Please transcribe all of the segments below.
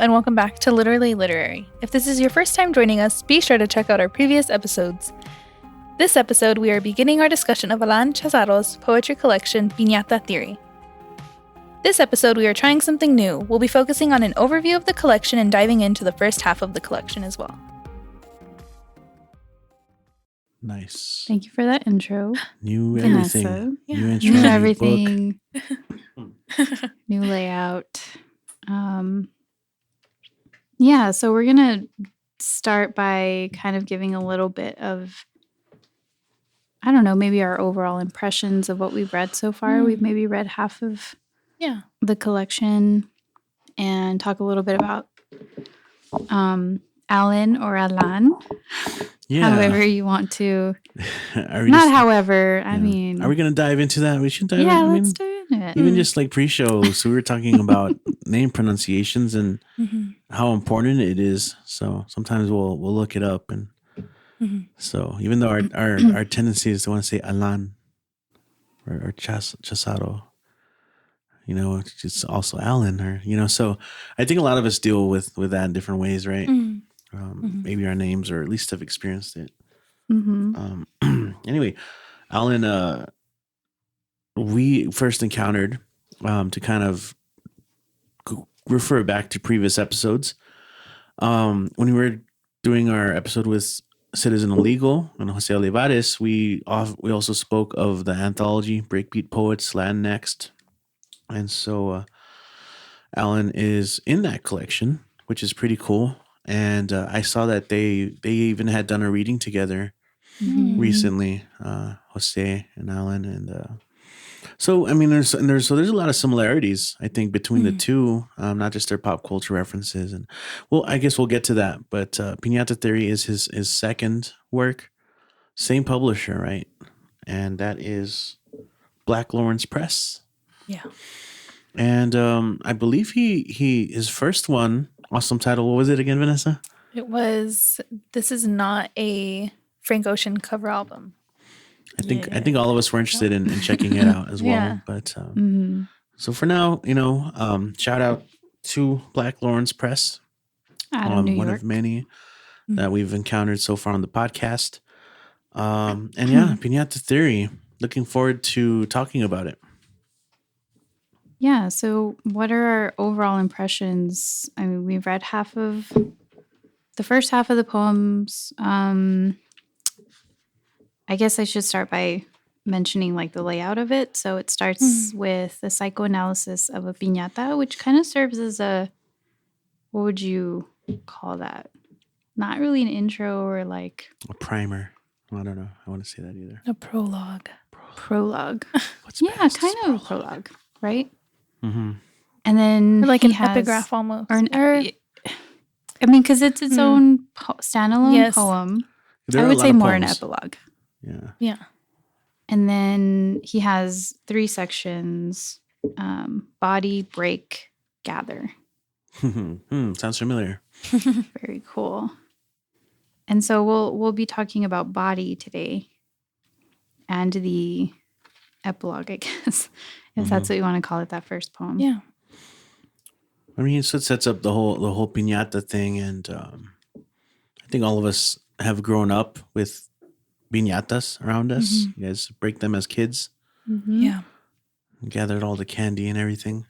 and welcome back to Literally Literary. If this is your first time joining us, be sure to check out our previous episodes. This episode, we are beginning our discussion of Alan Chazaro's poetry collection, Piñata Theory. This episode, we are trying something new. We'll be focusing on an overview of the collection and diving into the first half of the collection as well. Nice. Thank you for that intro. New Vanessa. everything. Yeah. New intro. New New everything. book. New layout. Yeah, so we're going to start by kind of giving a little bit of, I don't know, maybe our overall impressions of what we've read so far. We've maybe read half of the collection and talk a little bit about Alan or Alan. Yeah. However you want to. Are we Not just- however, yeah. I mean. Are we going to dive into that? We should dive in. Yeah, I let's mean, do it. even just like pre-show. So we were talking about name pronunciations and how important it is. So sometimes we'll look it up. And so even though our tendency is to want to say Alan or Chazaro, you know, it's also Alan or, you know, so I think a lot of us deal with that in different ways, right? Maybe our names or at least have experienced it. Anyway, Alan, we first encountered to kind of refer back to previous episodes. When we were doing our episode with Citizen Illegal and Jose Olivares, we also spoke of the anthology Breakbeat Poets Land Next. And so Alan is in that collection, which is pretty cool. And I saw that they even had done a reading together recently, Jose and Alan. And so, I mean, there's a lot of similarities, I think, between the two, not just their pop culture references. And well, I guess we'll get to that. But Piñata Theory is his second work, same publisher, right? And that is Black Lawrence Press. Yeah. And I believe his first one, awesome title. What was it again, Vanessa? It was, This Is Not a Frank Ocean Cover Album. I think all of us were interested in checking it out as well. Yeah. But so for now, you know, shout out to Black Lawrence Press. Out of New one York. of many that we've encountered so far on the podcast. And yeah, Piñata Theory. Looking forward to talking about it. Yeah, so what are our overall impressions? I mean, we've read the first half of the poems. I guess I should start by mentioning like the layout of it. So it starts with the psychoanalysis of a piñata, which kind of serves as what would you call that? Not really an intro or like A primer. I don't know. I want to say that either. A prologue. prologue. What's Yeah, best? kind of a prologue, right? Mm-hmm. And then Or like he an has- epigraph almost. Or I mean, because it's its own standalone Yes. poem. There I are a would lot say of more an poems. epilogue. Yeah. Yeah. And then he has 3 sections: body, break, gather. Sounds familiar. Very cool. And so we'll be talking about body today and the epilogue, I guess, if that's what you want to call it, that first poem. Yeah. I mean, so it sets up the whole piñata thing, and I think all of us have grown up with piñatas around us. You guys break them as kids, Yeah. gathered all the candy and everything.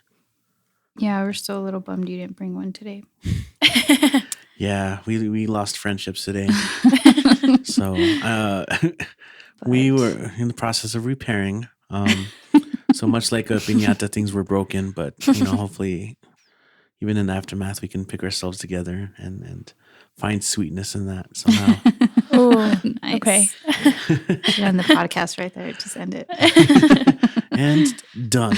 Yeah, we're still a little bummed you didn't bring one today. Yeah, we lost friendships today, so we were in the process of repairing. So much like a piñata, things were broken, but you know, hopefully, even in the aftermath, we can pick ourselves together and find sweetness in that somehow. Oh, Nice. okay. Should end the podcast right there. Just end it. And done.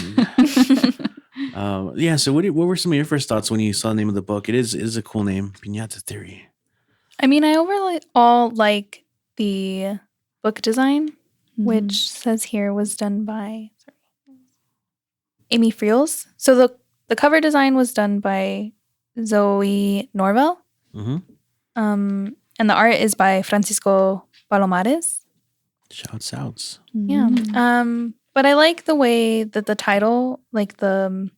Yeah. So, what were some of your first thoughts when you saw the name of the book? It is a cool name, Piñata Theory. I mean, I overall like the book design, which says here was done by Amy Friels. So the cover design was done by Zoe Norvell. Mm-hmm. And the art is by Francisco Palomares. Shouts outs. Yeah. But I like the way that the title, like the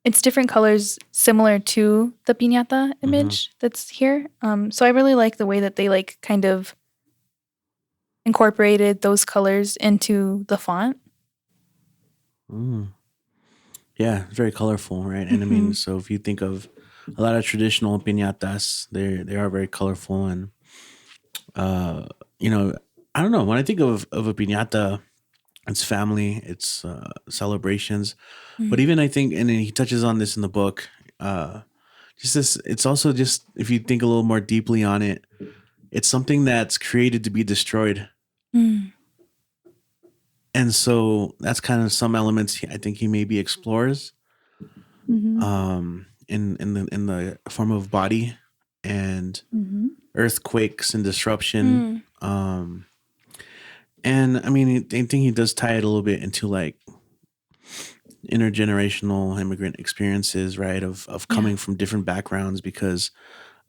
it's different colors similar to the piñata image that's here. So I really like the way that they like kind of incorporated those colors into the font. Yeah, very colorful, right? And I mean, so if you think of a lot of traditional piñatas, they are very colorful, and you know, I don't know. When I think of a piñata, it's family, it's celebrations, but even I think, and he touches on this in the book, just this. It's also just if you think a little more deeply on it, it's something that's created to be destroyed. And so that's kind of some elements I think he maybe explores, in the form of body and earthquakes and disruption. And I mean, I think he does tie it a little bit into like intergenerational immigrant experiences, right? Of coming from different backgrounds, because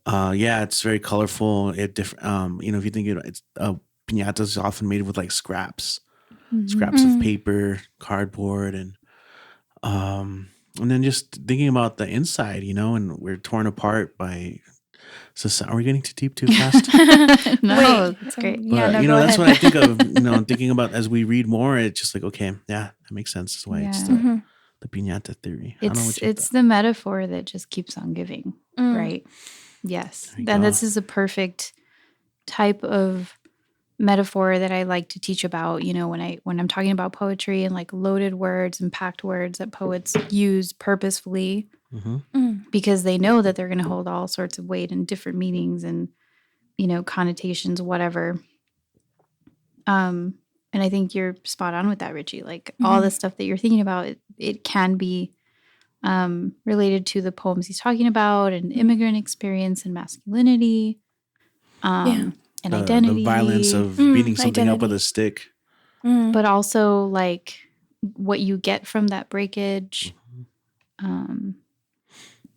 it's very colorful. It different. If you think it's piñatas is often made with like scraps of paper, cardboard, and then just thinking about the inside, and we're torn apart by society. Are we getting too deep too fast? No, that's great. But, that's what I think of, thinking about as we read more, it's just like, okay, yeah, that makes sense. That's why it's the Piñata Theory. It's the metaphor that just keeps on giving, right? Yes. Then this is a perfect type of metaphor that I like to teach about, when I'm talking about poetry and like loaded words and packed words that poets use purposefully because they know that they're going to hold all sorts of weight and different meanings and, connotations, whatever. And I think you're spot on with that, Richie. Like all the stuff that you're thinking about, it can be related to the poems he's talking about and immigrant experience and masculinity. And identity. The violence of beating something up with a stick. But also like what you get from that breakage.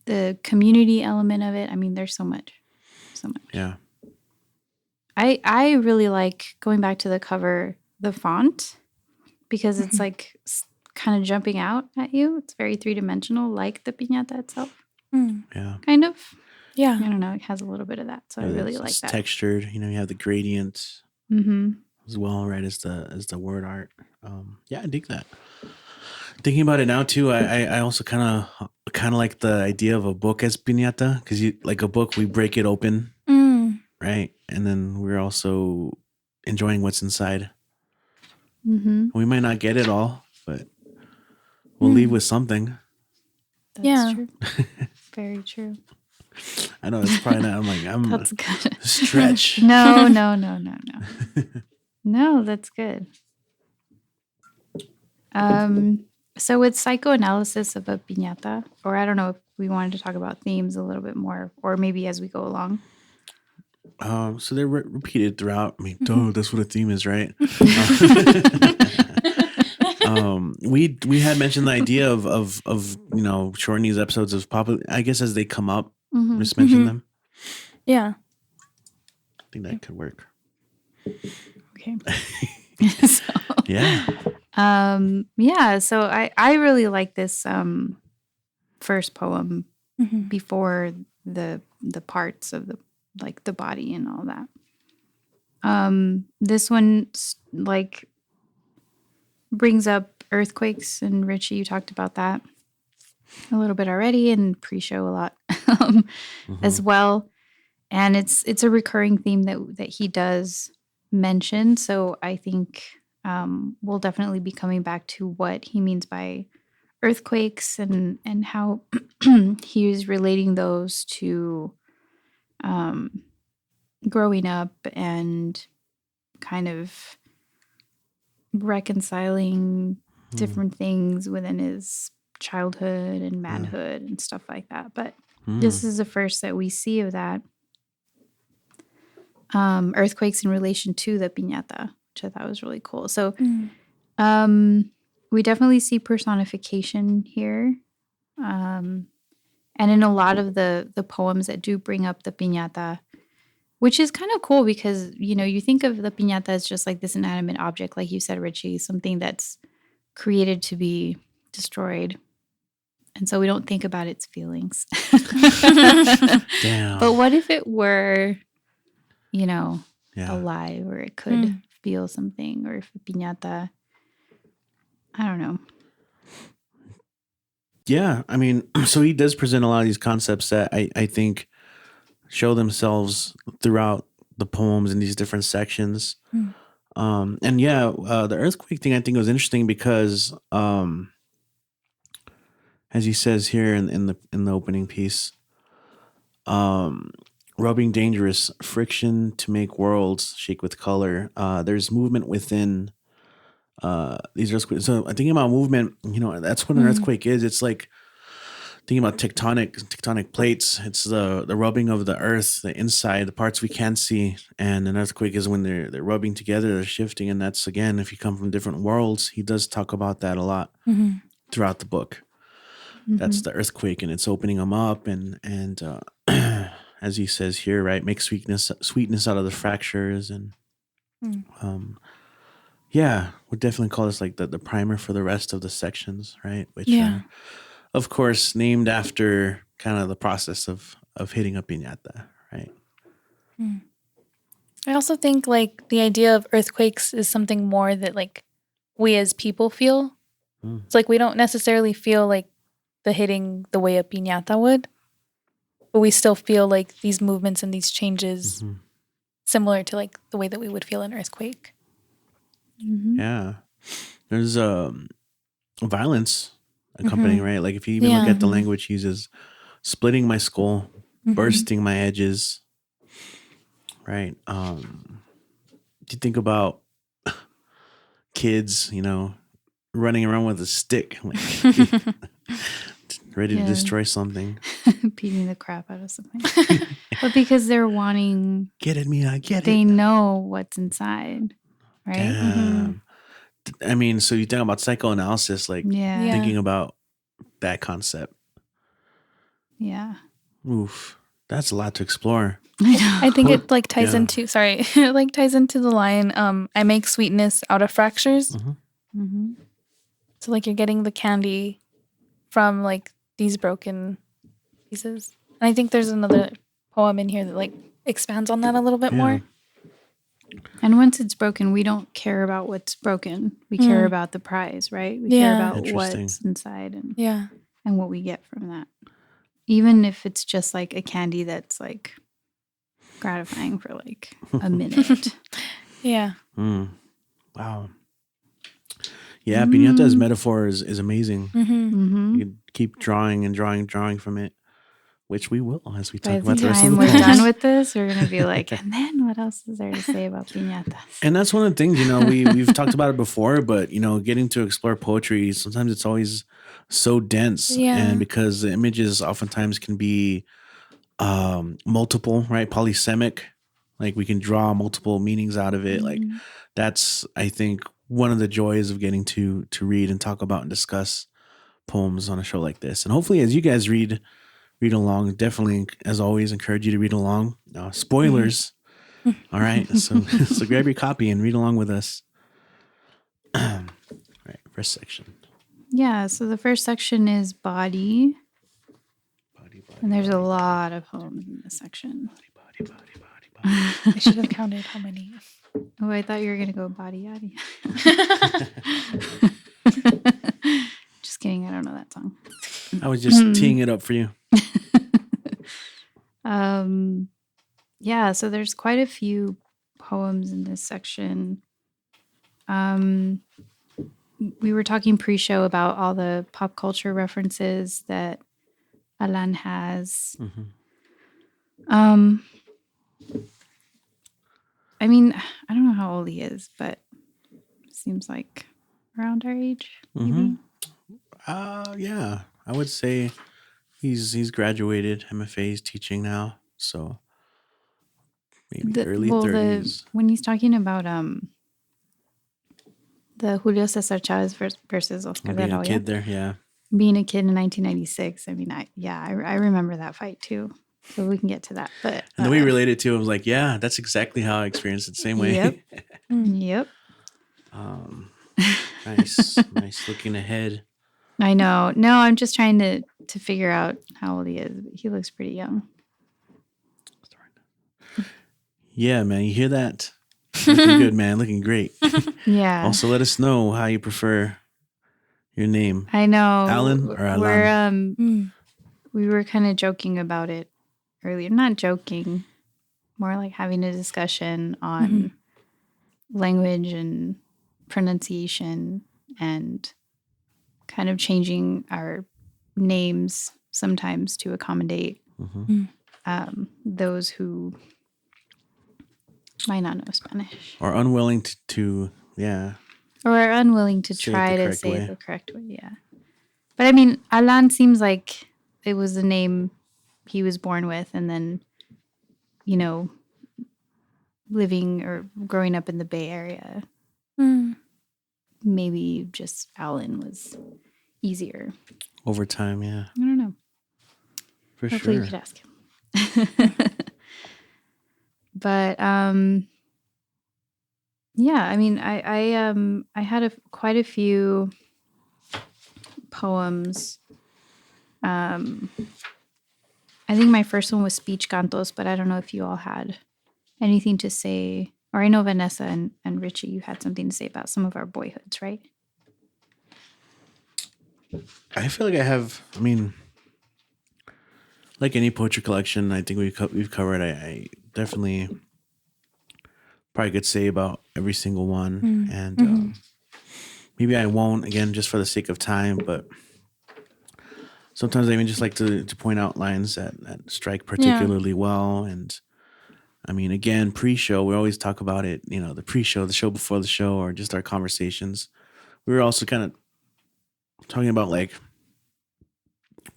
The community element of it. I mean, there's so much. Yeah. I really like, going back to the cover, the font, because it's like kind of jumping out at you. It's very three-dimensional, like the piñata itself. Yeah. Kind of. Yeah. I don't know. It has a little bit of that. So I really like that. Textured. You have the gradient as well, right, as the word art. I dig that. Thinking about it now too, I also kind of like the idea of a book as piñata, because like a book, we break it open, right, and then we're also enjoying what's inside. We might not get it all, but we'll leave with something. That's true. Very true. I know it's probably not. I'm that's good. Stretch. No. No, that's good. So with psychoanalysis of a piñata, or I don't know if we wanted to talk about themes a little bit more, or maybe as we go along. So they're repeated throughout. I mean, that's what a theme is, right? We had mentioned the idea of shortening these episodes of I guess as they come up, just mention them. Yeah, I think that could work. Okay. So I really like this first poem before the parts of the body and all that. This one like brings up earthquakes, and Richie, you talked about that a little bit already, and pre-show a lot as well. And it's a recurring theme that he does mention. So I think we'll definitely be coming back to what he means by earthquakes and how he is relating those to growing up and kind of reconciling different things within his childhood and manhood and stuff like that. But this is the first that we see of that. Earthquakes in relation to the piñata, which I thought was really cool. So we definitely see personification here. And in a lot of the poems that do bring up the piñata, which is kind of cool because, you think of the piñata as just like this inanimate object, like you said, Richie, something that's created to be destroyed. And so we don't think about its feelings. Damn. But what if it were, Yeah. alive, or it could feel something, or if a piñata, I don't know. Yeah. I mean, so he does present a lot of these concepts that I think show themselves throughout the poems in these different sections. And yeah, the earthquake thing I think was interesting because, as he says here in the opening piece, rubbing dangerous, friction to make worlds shake with color. There's movement within these earthquakes. So thinking about movement, that's what an earthquake is. It's like thinking about tectonic plates. It's the rubbing of the earth, the inside, the parts we can't see. And an earthquake is when they're rubbing together, they're shifting. And that's, again, if you come from different worlds, he does talk about that a lot throughout the book. That's the earthquake, and it's opening them up, and as he says here, right, make sweetness out of the fractures, and yeah, would definitely call this like the primer for the rest of the sections, right? Which are, of course, named after kind of the process of hitting a piñata, right? I also think like the idea of earthquakes is something more that like we as people feel. It's like we don't necessarily feel like the hitting the way a piñata would, but we still feel like these movements and these changes similar to like the way that we would feel an earthquake. Yeah, there's violence accompanying, right? Like if you even look at the language he uses, splitting my skull, bursting my edges, right? You think about kids, running around with a stick, like ready to destroy something, beating the crap out of something. But because they're wanting, get at me, I get it. They know what's inside, right? Damn. I mean, so you think about psychoanalysis, like thinking about that concept. Yeah. Oof. That's a lot to explore. I think it like ties into it like ties into the line, I make sweetness out of fractures. So like you're getting the candy from like these broken pieces. And I think there's another poem in here that like expands on that a little bit more. And once it's broken, we don't care about what's broken. We care about the prize, right? We care about what's inside and what we get from that. Even if it's just like a candy that's like gratifying for like a minute. Wow. Yeah, Piñata's metaphor is amazing. You can keep drawing and drawing from it, which we will as we talk about the rest of the By the poems. time we're done with this, we're going to be like, and then what else is there to say about piñatas? And that's one of the things, we've talked about it before, but, getting to explore poetry, sometimes it's always so dense. And because the images oftentimes can be multiple, right? Polysemic. Like we can draw multiple meanings out of it. Like that's, I think, one of the joys of getting to read and talk about and discuss poems on a show like this. And hopefully as you guys read along, definitely, as always, encourage you to read along. Spoilers. All right. So grab your copy and read along with us. All right. First section. Yeah. So the first section is body. Body, and there's a lot of poems in this section. Body. I should have counted how many. Oh, I thought you were going to go body yaddy. Just kidding. I don't know that song. I was just teeing it up for you. Yeah, so there's quite a few poems in this section. We were talking pre-show about all the pop culture references that Alan has. I mean, I don't know how old he is, but it seems like around our age, maybe. Yeah, I would say he's graduated MFA. He's teaching now, so maybe early 30s. When he's talking about the Julio César Chávez versus Oscar de la Hoya, kid there, being a kid in 1996. I mean, I remember that fight too. So we can get to that. But and the way we related to it, I was like, yeah, that's exactly how I experienced it the same way. Yep. Nice looking ahead. I know. No, I'm just trying to figure out how old he is. He looks pretty young. Yeah, man. You hear that? Looking good, man. Looking great. Yeah. Also, let us know how you prefer your name. I know. Alan or Alan? We were kind of joking about it earlier. Not joking, more like having a discussion on language and pronunciation and kind of changing our names sometimes to accommodate those who might not know Spanish Or unwilling to or are unwilling to Say it try the to correct say way. it the correct way. Yeah. But I mean, Alan seems like it was the name he was born with, and then, you know, living or growing up in the Bay Area, maybe just Alan was easier. over time, yeah. I don't know. For Hopefully sure. you could ask him. But yeah, I mean, I had quite a few poems. I think my first one was speech cantos, but I don't know if you all had anything to say. Or I know Vanessa and Richie, you had something to say about some of our boyhoods, right? I feel like I have. I mean, like any poetry collection, I think we've covered. I definitely probably could say about every single one, and maybe I won't again just for the sake of time. But sometimes I even just like to point out lines that strike particularly well. And I mean, again, pre-show, we always talk about it. You know, the pre-show, the show before the show, or just our conversations. We were also kind of talking about like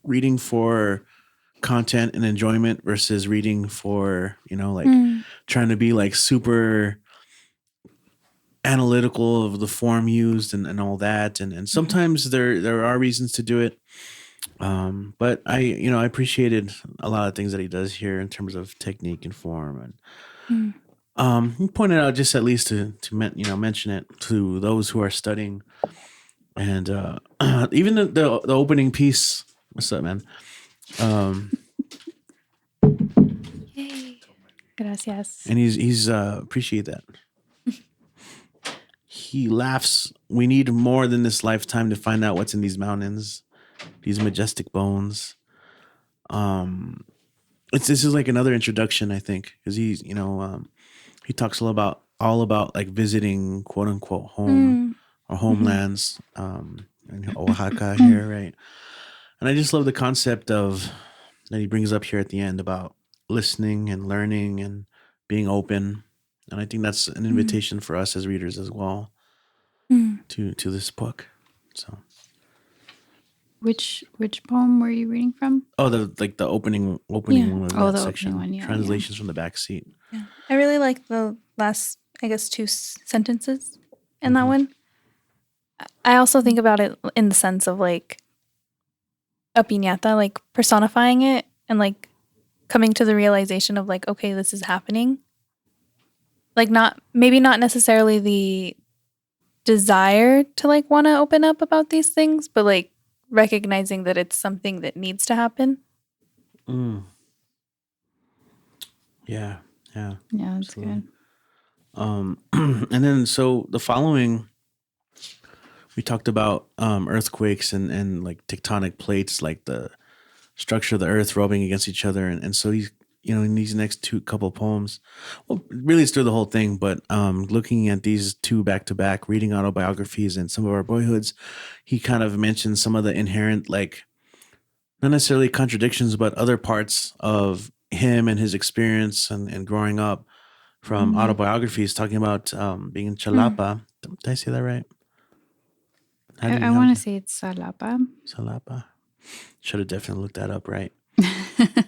reading for content and enjoyment versus reading for, like trying to be like super analytical of the form used and all that. And sometimes there are reasons to do it. But I appreciated a lot of things that he does here in terms of technique and form. And he pointed out just at least to mention it to those who are studying. And even the opening piece. What's up, man? Yay. Gracias. And he's appreciate that. He laughs. We need more than this lifetime to find out what's in these mountains, these majestic bones. This is like another introduction, I think, because he's he talks all about like visiting quote unquote home or homelands in Oaxaca here, right? And I just love the concept of that he brings up here at the end about listening and learning and being open. And I think that's an invitation for us as readers as well to this book. So, Which poem were you reading from? oh, the opening one of Oh, that the section. opening one, yeah, Translations from the back seat. Yeah. I really like the last, I guess, two sentences in that one. I also think about it in the sense of like a piñata, like personifying it and like coming to the realization of like, okay, this is happening. Like maybe not necessarily the desire to like want to open up about these things, but like recognizing that it's something that needs to happen. Yeah. Yeah, that's Absolutely. good. And then so the following, we talked about earthquakes and like tectonic plates, like the structure of the earth rubbing against each other, and so he's in these next couple poems, well, really it's through the whole thing, but looking at these two back to back, reading autobiographies and some of our boyhoods, he kind of mentions some of the inherent, like, not necessarily contradictions, but other parts of him and his experience and growing up from autobiographies, talking about being in Chalapa. Did I say that right? I want to say it's Salapa. Salapa. Should have definitely looked that up, right?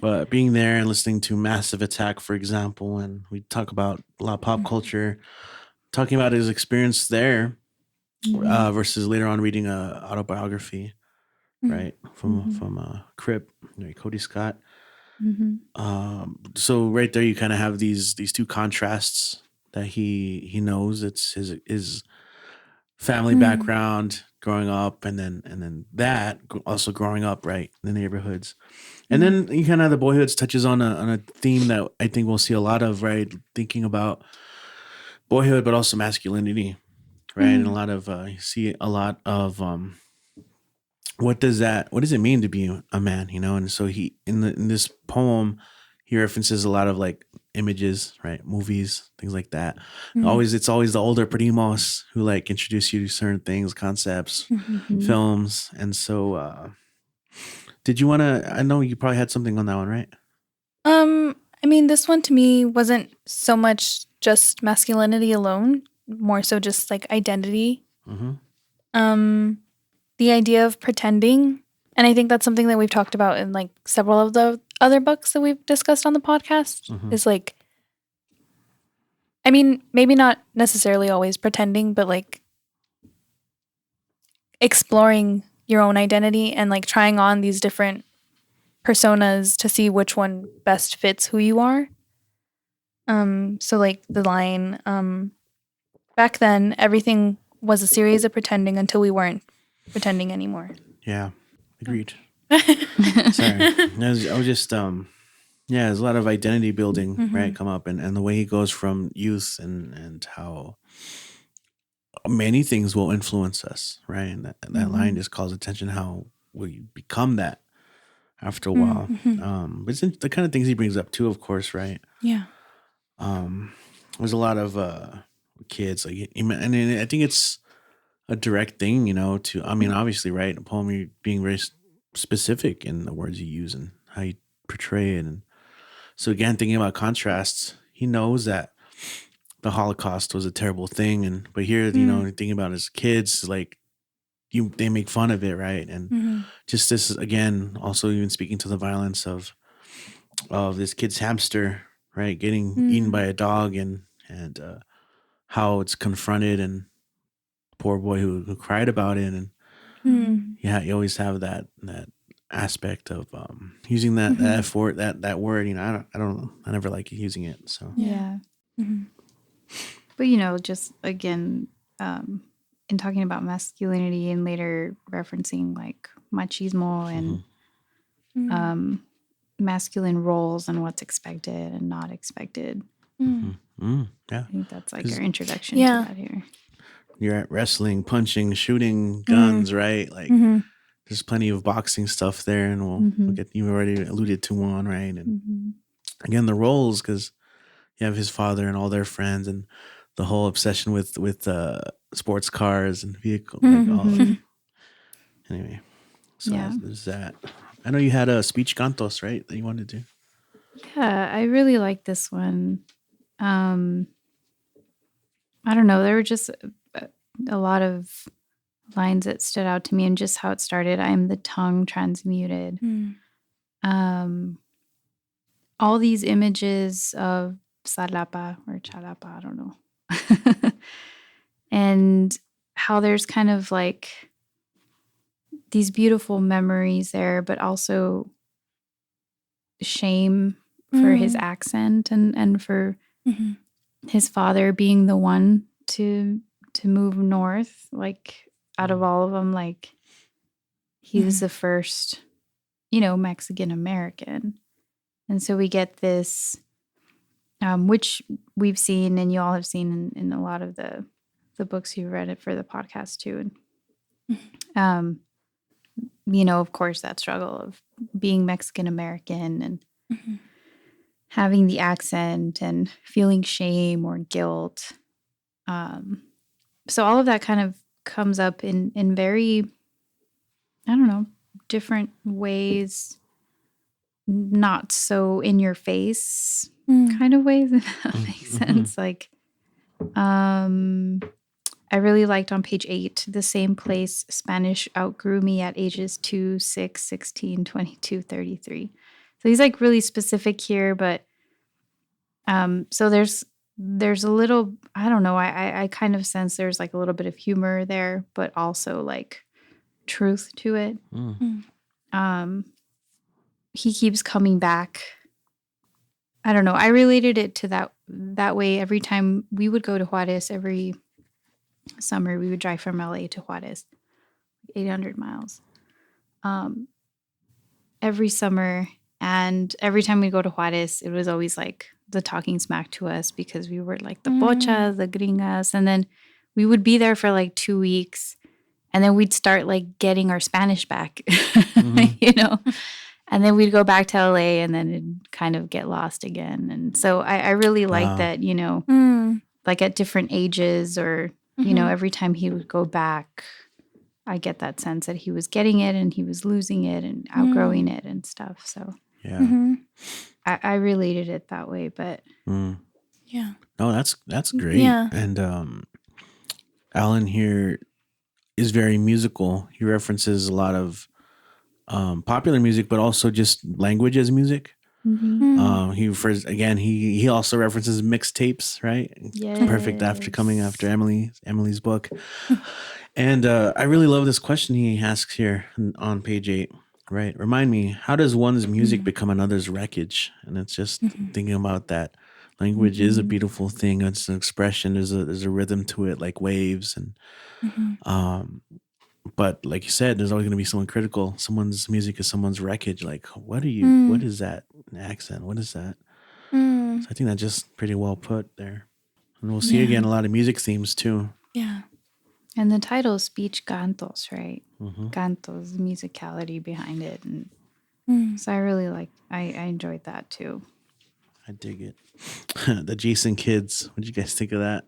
But being there and listening to Massive Attack, for example, and we talk about a lot of pop culture, talking about his experience there versus later on reading a autobiography, right, from Crip, Cody Scott. So right there, you kind of have these two contrasts that he knows. It's his family background, growing up, and then that also growing up right in the neighborhoods. And then you kind of the boyhoods touches on a theme that I think we'll see a lot of, right? Thinking about boyhood, but also masculinity, right? And a lot of you see a lot of what does it mean to be a man, And so he in this poem, he references a lot of like images, right? Movies, things like that. It's always the older primos who like introduce you to certain things, concepts, films, and so. Did you want to? I know you probably had something on that one, right? I mean, this one to me wasn't so much just masculinity alone, more so just like identity. The idea of pretending, and I think that's something that we've talked about in like several of the other books that we've discussed on the podcast. Is like, I mean, maybe not necessarily always pretending, but like exploring your own identity and like trying on these different personas to see which one best fits who you are. So like the line, back then everything was a series of pretending until we weren't pretending anymore. Yeah, agreed. Sorry, I was just there's a lot of identity building, right? Come up and the way he goes from youth and how many things will influence us, right? And that line just calls attention how we become that after a while. But it's the kind of things he brings up too, of course, right? Yeah. There's a lot of kids like, and I think it's a direct thing, to, I mean, obviously, right? A poem, you're being very specific in the words you use and how you portray it. And so again, thinking about contrasts, he knows that the Holocaust was a terrible thing. But here, thinking about his kids, like they make fun of it, right? And just this, again, also even speaking to the violence of this kid's hamster, right? Getting eaten by a dog and how it's confronted, and poor boy who cried about it. And you always have that aspect of using that F word, that word. I never like using it. So yeah. But just again, in talking about masculinity and later referencing like machismo and masculine roles and what's expected and not expected. Yeah, I think that's like our introduction to that here. You're at wrestling, punching, shooting, guns, right? Like there's plenty of boxing stuff there, and we'll get, you already alluded to one, right? And again, the roles, because you have his father and all their friends, and the whole obsession with sports cars and vehicles. Anyway, so there's that. I know you had a speech cantos, right, that you wanted to do. Yeah, I really like this one. I don't know. There were just a lot of lines that stood out to me, and just how it started. I am the tongue transmuted. All these images of salapa or chalapa, I don't know. And how there's kind of like these beautiful memories there, but also shame for his accent and for his father being the one to move north, like out of all of them, like he was the first, Mexican American. And so we get this, which we've seen and you all have seen in a lot of the books you've read it for the podcast too. And, of course, that struggle of being Mexican American and having the accent and feeling shame or guilt. So all of that kind of comes up in very, I don't know, different ways, not so in your face kind of ways, if that makes sense. Like, I really liked on page 8, the same place Spanish outgrew me at ages 2, 6, 16, 22, 33. So he's like really specific here, but so there's a little, I don't know, I kind of sense there's like a little bit of humor there, but also like truth to it. He keeps coming back. I don't know. I related it to that way every time we would go to Juarez. Every summer we would drive from LA to Juarez. 800 miles every summer. And every time we go to Juarez, it was always like the talking smack to us because we were like the pochas, the gringas. And then we would be there for like 2 weeks. And then we'd start like getting our Spanish back, you know? And then we'd go back to LA and then it'd kind of get lost again. And so I really like that, you know, like at different ages or, you know, every time he would go back, I get that sense that he was getting it and he was losing it and outgrowing it and stuff. So Yeah. I related it that way, but Yeah. No, that's great. Yeah. And Alan here is very musical. He references a lot of popular music, but also just language as music. He refers again. He also references mixtapes, right? Yes. Perfect after coming after Emily's book. And I really love this question he asks here on page 8. Right, remind me, how does one's music become another's wreckage? And it's just thinking about that. Language is a beautiful thing. It's an expression. There's a rhythm to it, like waves, and but like you said, there's always going to be someone critical. Someone's music is someone's wreckage. Like, what is that accent? What is that? So I think that's just pretty well put there. And we'll see again a lot of music themes too. Yeah. And the title is Speech Cantos, right? Cantos, the musicality behind it. And so I really I enjoyed that too. I dig it. The Jason Kids. What did you guys think of that?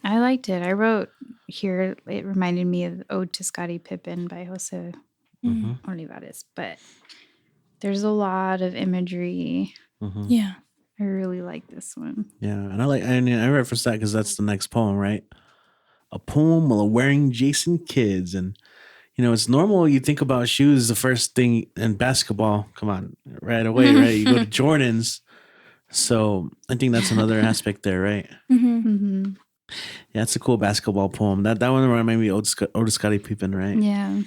I liked it. I wrote here, it reminded me of Ode to Scottie Pippen by Jose Olivares. But there's a lot of imagery. Yeah. I really like this one. Yeah, and I reference that because that's the next poem, right? A poem while wearing Jason Kids. And you know, it's normal you think about shoes the first thing in basketball. Come on, right away, right? You go to Jordans. So I think that's another aspect there, right? Yeah, it's a cool basketball poem. That one reminded me of Otis Scottie Pippen, right? Yeah.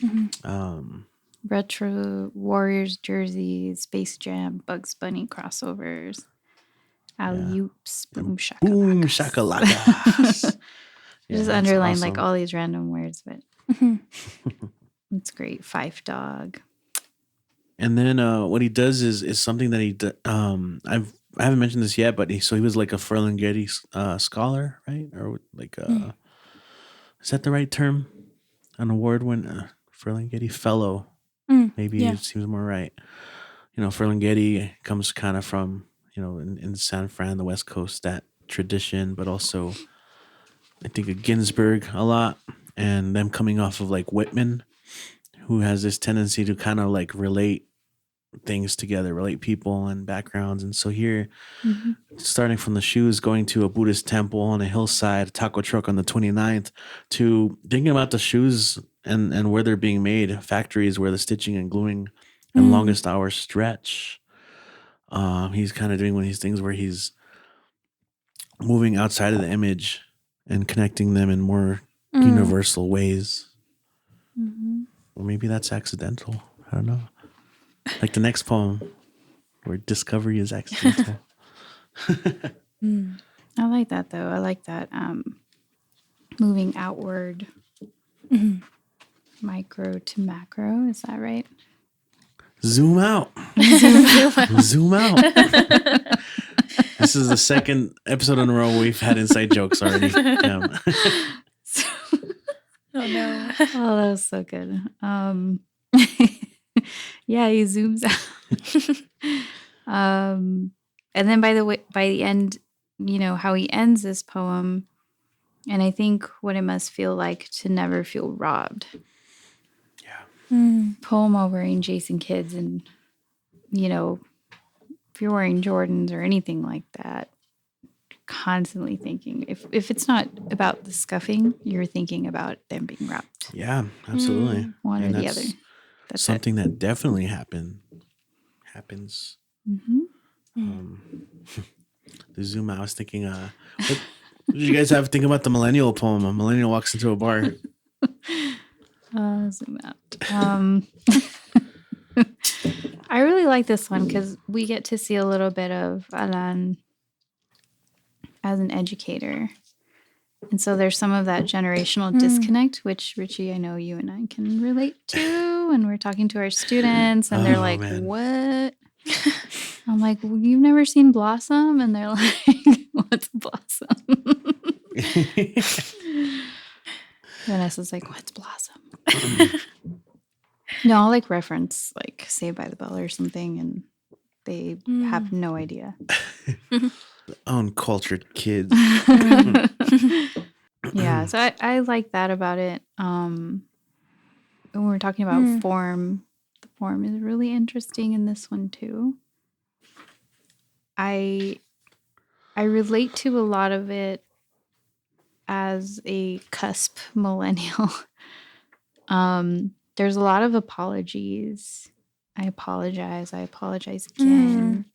Retro Warriors jerseys, Space Jam, Bugs Bunny crossovers, alley-oops, boom shakalaka. Boom shakalaka. Just underline like all these random words, but it's great. Fife Dog. And then what he does is something that I haven't mentioned this yet, but he was like a Ferlinghetti scholar, right? Or like is that the right term? An award Ferlinghetti fellow. Maybe it seems more right. You know, Ferlinghetti comes kind of from, you know, in San Fran, the West Coast, that tradition, but also I think of Ginsberg a lot, and them coming off of like Whitman, who has this tendency to kind of like relate things together, relate people and backgrounds. And so here, starting from the shoes, going to a Buddhist temple on a hillside, a taco truck on the 29th, to thinking about the shoes and where they're being made, factories where the stitching and gluing and longest hours stretch. He's kind of doing one of these things where he's moving outside of the image and connecting them in more universal ways. Or maybe that's accidental. I don't know. Like the next poem where discovery is accidental. I like that though. I like that moving outward, micro to macro. Is that right? Zoom out. Zoom out. This is the second episode in a row we've had inside jokes already. Yeah. Oh no. Oh, that was so good. Yeah, he zooms out. And then by the end, you know, how he ends this poem, and I think what it must feel like to never feel robbed. Yeah. Poem while wearing Jason Kids, and you know, if you're wearing Jordans or anything like that, constantly thinking if it's not about the scuffing, you're thinking about them being robbed. Yeah, absolutely. One or the other. That's something that definitely happens. The zoom out. I was thinking, what did you guys have to think about the millennial poem? A millennial walks into a bar. Zoom out. I really like this one because we get to see a little bit of Alan as an educator. And so there's some of that generational disconnect, which Richie, I know you and I can relate to when we're talking to our students and they're like, man. what? I'm like, well, you've never seen Blossom? And they're like, what's Blossom? Vanessa's like, what's Blossom? No, I'll like reference like Saved by the Bell or something and they have no idea. Uncultured kids. Yeah, so I like that about it. When we're talking about form, the form is really interesting in this one too. I relate to a lot of it as a cusp millennial. There's a lot of apologies. I apologize again.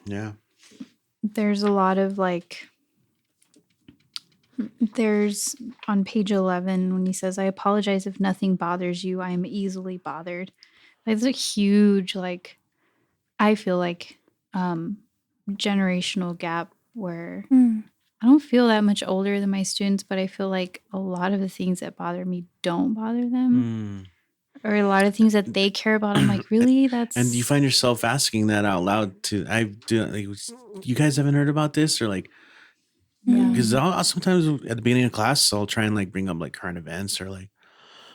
Yeah. There's a lot of like, there's on page 11 when he says, I apologize if nothing bothers you. I am easily bothered. Like, it's a huge, like, I feel like generational gap where I don't feel that much older than my students, but I feel like a lot of the things that bother me don't bother them. Or a lot of things that they care about. I'm like, really? That's... And you find yourself asking that out loud to, I do, like, you guys haven't heard about this? Or like, because I'll sometimes at the beginning of class, I'll try and like bring up like current events or like,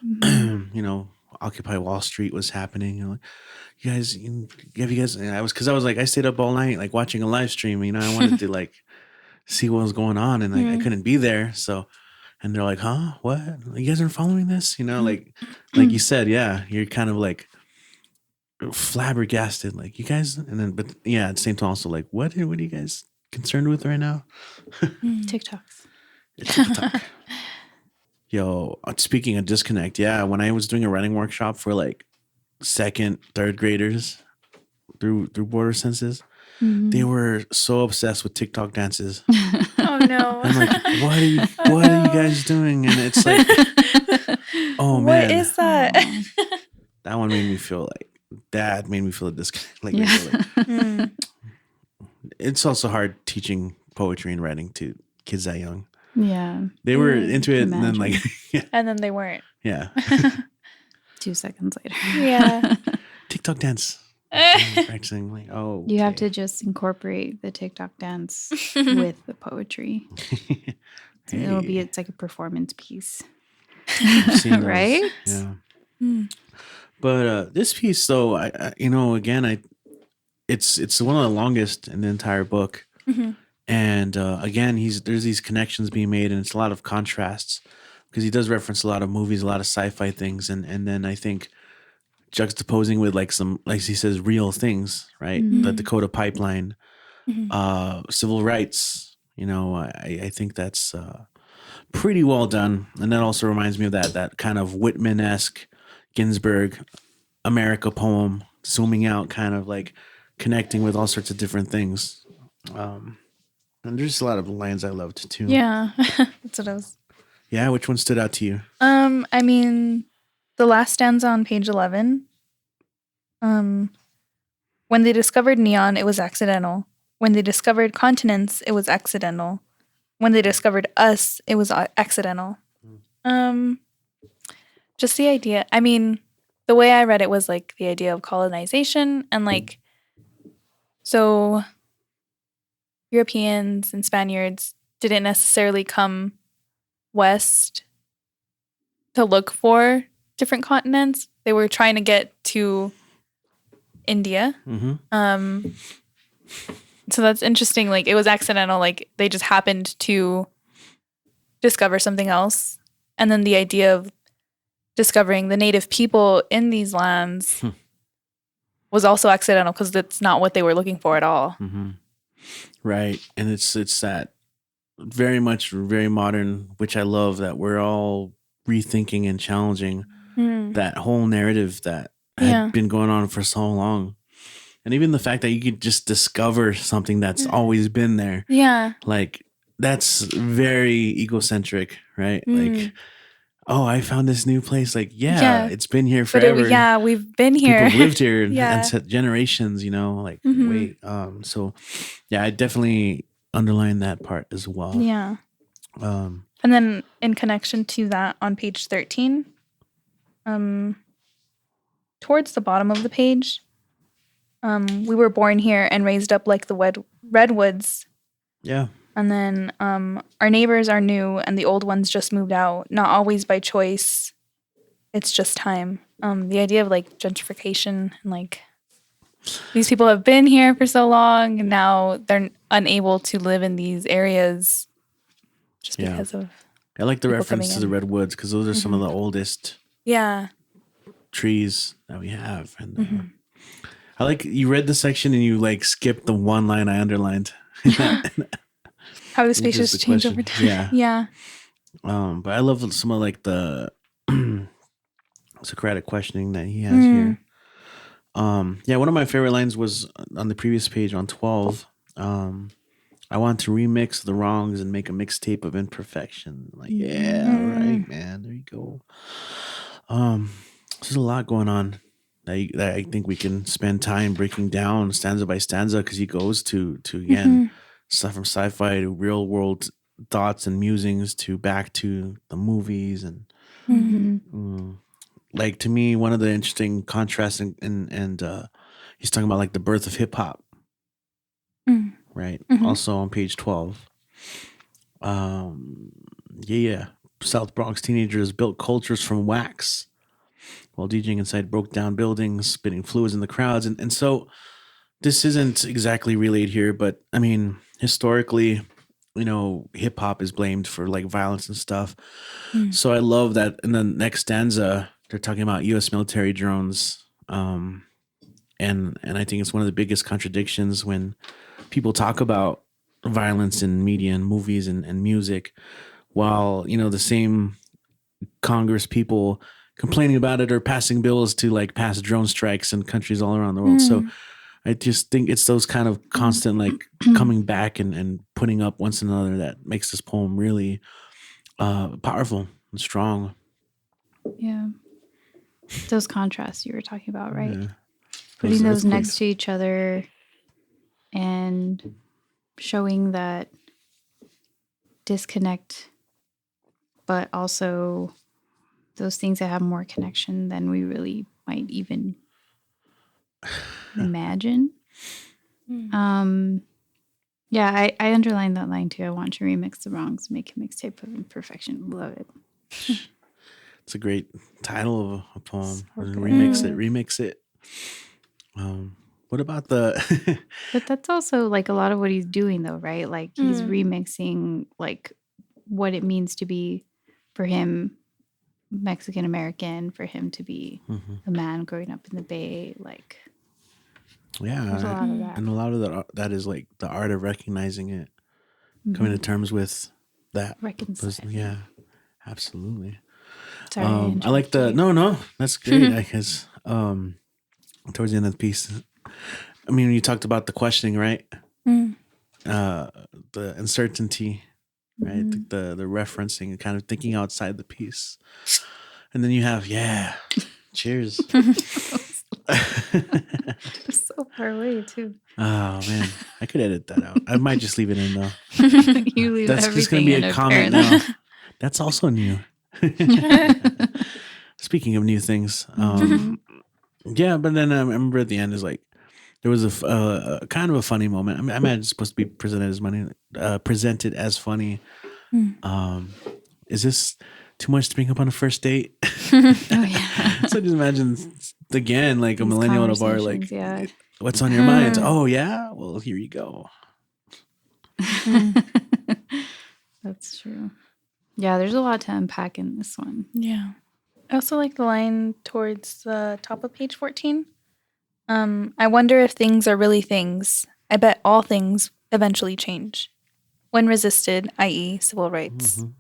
you know, Occupy Wall Street was happening. You know, like, you guys, have you guys, and I stayed up all night, like watching a live stream, you know, I wanted to like see what was going on and like, I couldn't be there. So, and they're like, huh, what? You guys aren't following this? You know, like you said, yeah, you're kind of like flabbergasted, like you guys, and then, but yeah, at the same time also like, what are you guys concerned with right now? TikToks. TikTok. Yo, speaking of disconnect, yeah, when I was doing a writing workshop for like 2nd, 3rd graders through border census, they were so obsessed with TikTok dances. Oh no. I'm like, what are you guys doing? And it's like, oh man, what is that? That one made me feel like a disconnect. Like, it's also hard teaching poetry and writing to kids that young. Yeah. They were into it, and then like, and then they weren't. Yeah. 2 seconds later. Yeah. TikTok dance. Practicing like, oh, you have to just incorporate the TikTok dance with the poetry. It's like a performance piece. Right? Yeah. But this piece, though, I you know, again, it's one of the longest in the entire book, and again, there's these connections being made, and it's a lot of contrasts because he does reference a lot of movies, a lot of sci-fi things, and then I think juxtaposing with like some, like he says, real things, right? The Dakota Pipeline, civil rights. You know, I think that's pretty well done, and that also reminds me of that kind of Whitman-esque Ginsberg America poem, zooming out, kind of like connecting with all sorts of different things. And there's a lot of lines I loved too. Yeah, that's what I was. Yeah, which one stood out to you? I mean, the last stanza on page 11. When they discovered neon, it was accidental. When they discovered continents, it was accidental. When they discovered us, it was accidental. Just the idea. I mean, the way I read it was like the idea of colonization and like, so Europeans and Spaniards didn't necessarily come west to look for different continents. They were trying to get to India. So that's interesting. Like, it was accidental. Like, they just happened to discover something else. And then the idea of discovering the native people in these lands was also accidental because that's not what they were looking for at all. Right. And it's that very modern, which I love, that we're all rethinking and challenging that whole narrative that had been going on for so long. And even the fact that you could just discover something that's always been there. Yeah. Like, that's very egocentric, right? Like, oh, I found this new place. Like, it's been here forever. We've been here. People have lived here and set generations, you know, like, wait. So, yeah, I definitely underline that part as well. Yeah. Um, And then in connection to that on page 13, towards the bottom of the page, we were born here and raised up like the redwoods. yeah. And then our neighbors are new and the old ones just moved out, not always by choice. It's just time. The idea of like gentrification and like these people have been here for so long and now they're unable to live in these areas just because of I like the people reference coming to the in. redwoods because those are some of the oldest Yeah. trees that we have. And I like you read the section and you like skipped the one line I underlined. How the Just spaces the change question. over time. Yeah. Yeah. But I love some of like the Socratic questioning that he has here. Yeah, one of my favorite lines was on the previous page on 12. I want to remix the wrongs and make a mixtape of imperfection. Like, yeah, all right, man. There you go. There's a lot going on that I think we can spend time breaking down stanza by stanza because he goes to again stuff from sci-fi to real world thoughts and musings to back to the movies and like to me one of the interesting contrasts and he's talking about like the birth of hip hop, right? Also on page 12. Yeah. South Bronx teenagers built cultures from wax while DJing inside broke down buildings, spitting fluids in the crowds. And so this isn't exactly relayed here, but I mean, historically, hip hop is blamed for like violence and stuff. So I love that in the next stanza, they're talking about US military drones. And I think it's one of the biggest contradictions when people talk about violence in media and movies and music, while, the same Congress people complaining about it or passing bills to like pass drone strikes in countries all around the world. So I just think it's those kind of constant like coming back and putting up once another that makes this poem really powerful and strong. Yeah. Those contrasts you were talking about, right? Yeah. Putting those next to each other and showing that disconnect, but also those things that have more connection than we really might even imagine. Yeah, I underlined that line too. I want to remix the wrongs, make a mixtape of imperfection. Love it. It's a great title of a poem. So Remix it. What about the But that's also like a lot of what he's doing though, right? Like he's remixing like what it means to be for him Mexican American, for him to be a man growing up in the Bay, like yeah, there's a lot of that. and a lot of that is like the art of recognizing it, coming to terms with that. Reconciling. Yeah, absolutely. Sorry, I like the no, that's great. I guess towards the end of the piece, I mean, you talked about the questioning, right? The uncertainty, right? The referencing, kind of thinking outside the piece, and then you have cheers. It's so far away too. Oh man, I could edit that out. I might just leave it in though. You leave That's just gonna be everything a in comment apparently. now. That's also new. Speaking of new things, yeah, but then I remember at the end is like there was a kind of a funny moment. I mean, I imagine it's supposed to be presented as funny. Is this too much to bring up on a first date? Oh yeah. So just imagine again, like a These millennial at a bar, like, conversations, what's on your mind? Oh yeah, well here you go. That's true. Yeah, there's a lot to unpack in this one. Yeah. I also like the line towards the top of page 14. I wonder if things are really things. I bet all things eventually change. When resisted, i.e. civil rights. And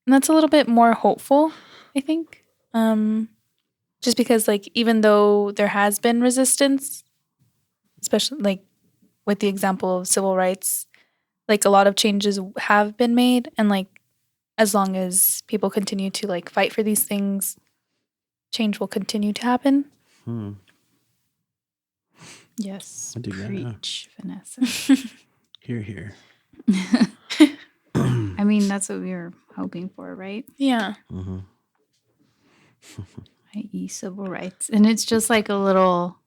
that's a little bit more hopeful, I think. Just because, like, even though there has been resistance, especially, like, with the example of civil rights, like, a lot of changes have been made. And, like, as long as people continue to, like, fight for these things, change will continue to happen. Yes. I dig that, Preach, Vanessa. Here. I mean, that's what we were hoping for, right? Yeah. Mm-hmm. I.e. civil rights. And it's just like a little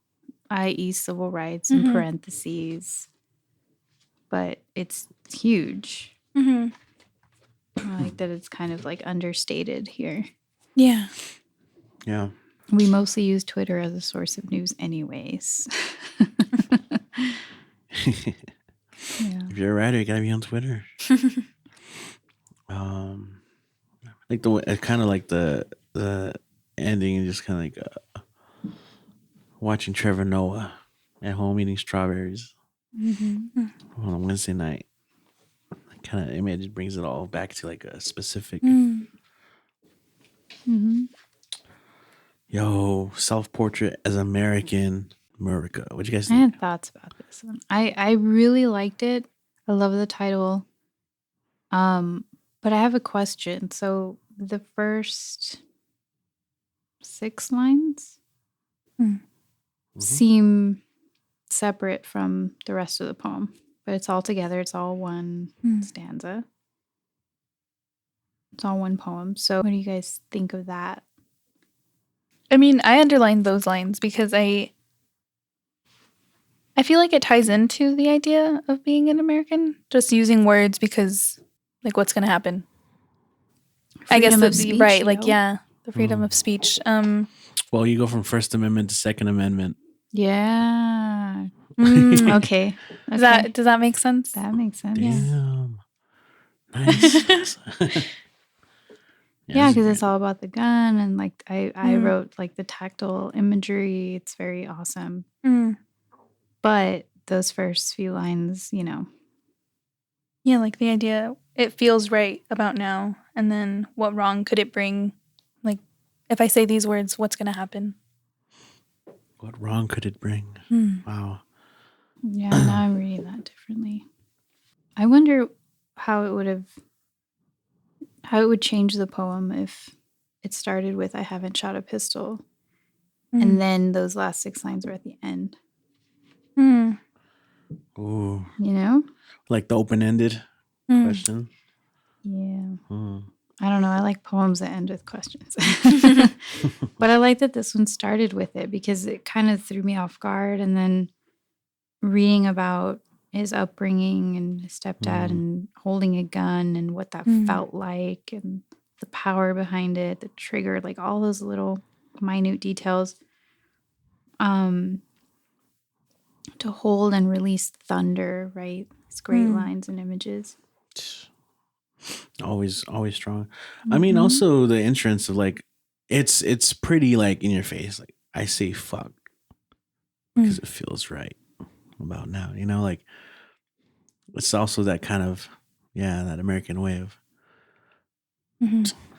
i.e. civil rights in Mhm. parentheses. But it's huge. Mm-hmm. I like that it's kind of like understated here. Yeah. Yeah. We mostly use Twitter as a source of news anyways. Yeah. If you're a writer, you gotta be on Twitter. Like the kind of like the ending and just kind of like watching Trevor Noah at home eating strawberries Mm-hmm. on a Wednesday night. Kind of image brings it all back to like a specific. Mm. Mm-hmm. Yo, self-portrait as American America. What you guys I think? had thoughts about this one. I really liked it. I love the title. But I have a question. So the first 6 lines Mm. seem separate from the rest of the poem, but it's all together. It's all one stanza. It's all one poem. So what do you guys think of that? I mean, I underlined those lines because I feel like it ties into the idea of being an American. Just using words because, like, what's going to happen? I guess Freedom of the speech, right, like, yo. yeah, the freedom of speech. Well, you go from First Amendment to Second Amendment. Yeah. mm, Okay. does that make sense? That makes sense. Damn. Nice. Yeah, this is because it's great. all about the gun and like I Mm. wrote like the tactile imagery. It's very awesome. Mm. But those first few lines, you know. Yeah, like the idea, it feels right about now. And then what wrong could it bring? Like, if I say these words, what's going to happen? What wrong could it bring? Wow. Yeah, now I'm reading that differently. I wonder how it would change the poem if it started with I haven't shot a pistol and then those last 6 lines were at the end. Mm. Ooh. You know? Like the open-ended question. Yeah. Mm. I don't know. I like poems that end with questions. But I like that this one started with it because it kind of threw me off guard. And then reading about his upbringing and his stepdad and holding a gun and what that felt like and the power behind it, the trigger, like all those little minute details. To hold and release thunder, right? It's great lines and images. Always strong. I mean, also the entrance of like, it's pretty like in your face. Like I say fuck because it feels right about now. You know, like it's also that kind of that American way of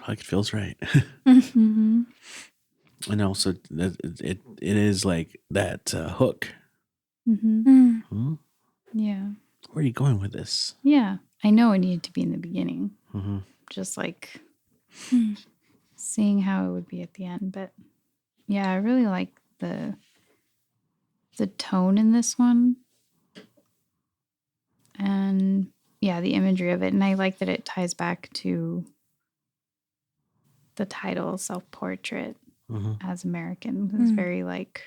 like it feels right. Mm-hmm. And also it is like that hook. Mm-hmm. Hmm? Yeah. Where are you going with this? Yeah. I know it needed to be in the beginning. Mm-hmm. Just like seeing how it would be at the end. But yeah, I really like the tone in this one. And yeah, the imagery of it. And I like that it ties back to the title, Self-Portrait as American. It's very like,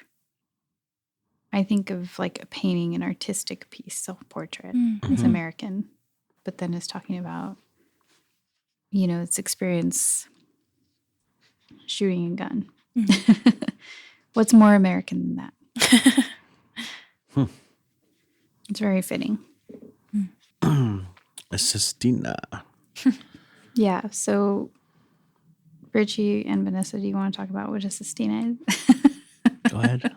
I think of like a painting, an artistic piece, self-portrait. It's American. But then it's talking about, you know, its experience shooting a gun. What's more American than that? It's very fitting. Assistina. Yeah. So, Richie and Vanessa, do you want to talk about what a sestina is? Go ahead.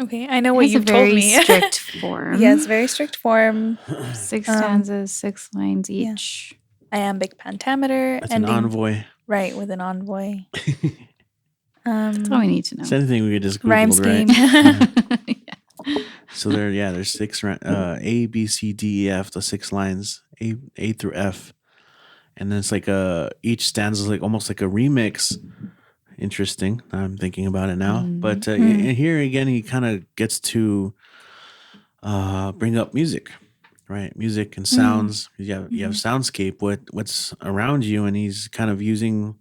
Okay, I know what It's a you've told very me. strict form. Yes, very strict form. 6 stanzas, 6 lines each. Iambic pentameter. That's an envoy. Right, with an envoy. That's all we need to know. It's anything we could just Rhyme Googled, scheme. right? Yeah. So there's 6 A, B, C, D, E, F, the 6 lines, A through F. And then it's like each stanza is like almost like a remix. interesting. I'm thinking about it now. Mm. But and here again, he kind of gets to bring up music, right? Music and sounds. You have soundscape. What's around you, and he's kind of using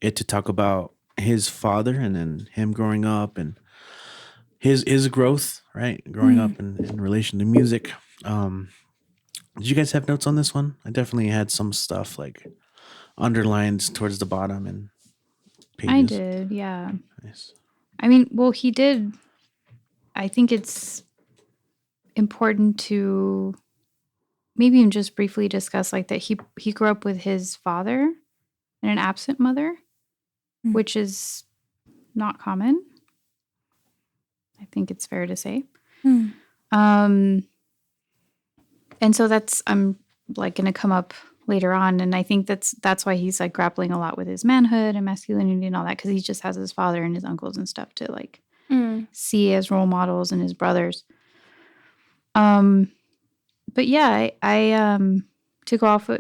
it to talk about his father and then him growing up and his growth, right? Growing up in relation to music. Did you guys have notes on this one? I definitely had some stuff like underlined towards the bottom and pages. I did, yeah. Nice. I mean, well, he did. I think it's important to maybe even just briefly discuss like that he grew up with his father and an absent mother, which is not common. I think it's fair to say. And so that's like going to come up later on, and I think that's why he's like grappling a lot with his manhood and masculinity and all that, because he just has his father and his uncles and stuff to like see as role models and his brothers. But yeah, I to go off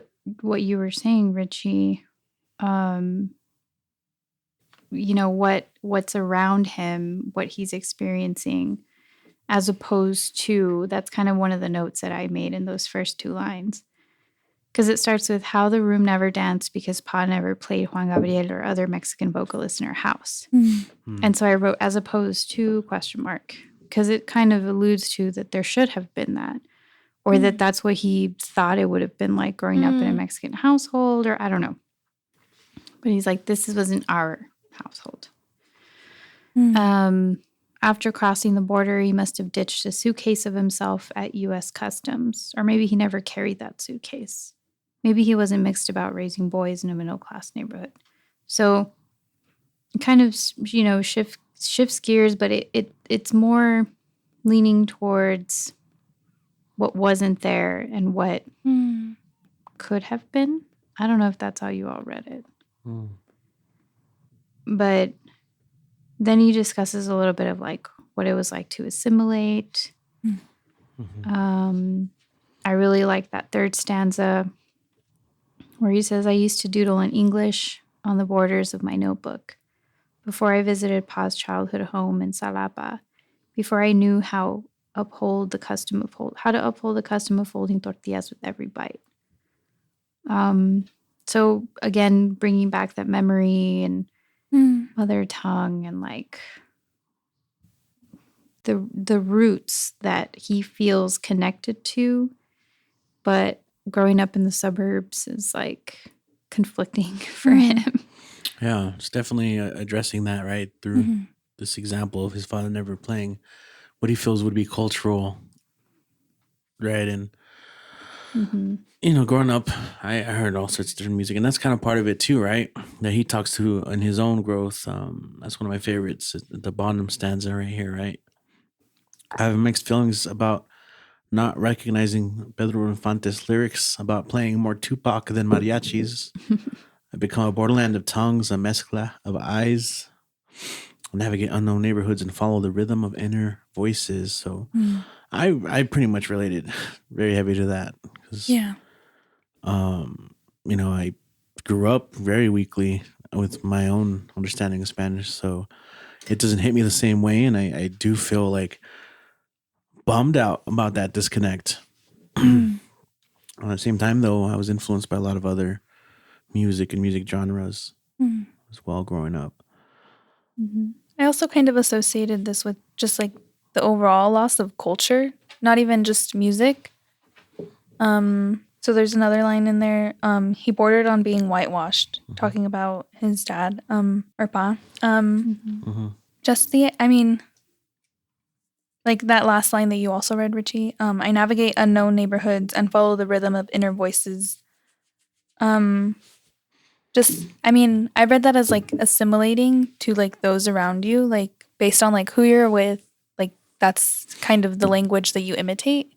what you were saying, Richie, you know, what's around him, what he's experiencing, as opposed to, that's kind of one of the notes that I made in those first two lines. Because it starts with how the room never danced because Pa never played Juan Gabriel or other Mexican vocalists in our house. And so I wrote as opposed to ? Because it kind of alludes to that there should have been that. Or that that's what he thought it would have been like growing up in a Mexican household, or I don't know. But he's like, this wasn't our household. After crossing the border, he must have ditched a suitcase of himself at U.S. Customs. Or maybe he never carried that suitcase. Maybe he wasn't mixed about raising boys in a middle-class neighborhood. So it kind of, you know, shifts gears, but it's more leaning towards what wasn't there and what could have been. I don't know if that's how you all read it. But then he discusses a little bit of like what it was like to assimilate. I really like that third stanza where he says, I used to doodle in English on the borders of my notebook before I visited Pa's childhood home in Salapa, before I knew how to uphold the custom of folding tortillas with every bite. So again, bringing back that memory and mother tongue and like the roots that he feels connected to, but growing up in the suburbs is like conflicting for him. Yeah, it's definitely addressing that right through this example of his father never playing what he feels would be cultural, right? And you know, growing up, I heard all sorts of different music, and that's kind of part of it too, right? That he talks to in his own growth. That's one of my favorites, the bottom stanza right here, right? I have mixed feelings about not recognizing Pedro Infante's lyrics about playing more Tupac than mariachis. I become a borderland of tongues, a mezcla of eyes, navigate unknown neighborhoods and follow the rhythm of inner voices. So I pretty much related very heavy to that. Yeah. You know, I grew up very weakly with my own understanding of Spanish, so it doesn't hit me the same way, and I do feel like bummed out about that disconnect. At the same time, though, I was influenced by a lot of other music and music genres as well growing up. I also kind of associated this with just like the overall loss of culture, not even just music. So there's another line in there. He bordered on being whitewashed, talking about his dad, or Pa. Just like that last line that you also read, Richie. I navigate unknown neighborhoods and follow the rhythm of inner voices. I read that as like assimilating to like those around you, like based on like who you're with, like that's kind of the language that you imitate.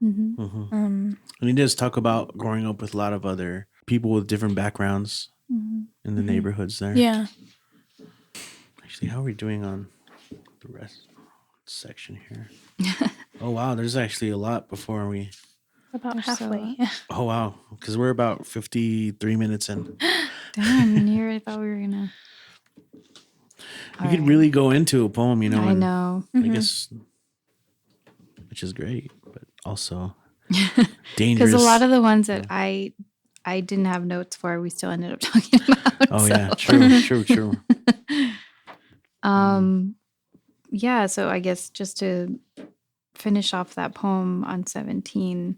And he does talk about growing up with a lot of other people with different backgrounds in the neighborhoods there. Yeah. Actually, how are we doing on the rest section here? Oh, wow. There's actually a lot before we... About halfway. Oh, wow. Because we're about 53 minutes in. Damn, I thought we were going to... You could really go into a poem, you know. I know. I guess, which is great, but also Because dangerous. a lot of the ones that I didn't have notes for, we still ended up talking about. Oh, so. yeah. True. Yeah, so I guess just to finish off that poem on 17,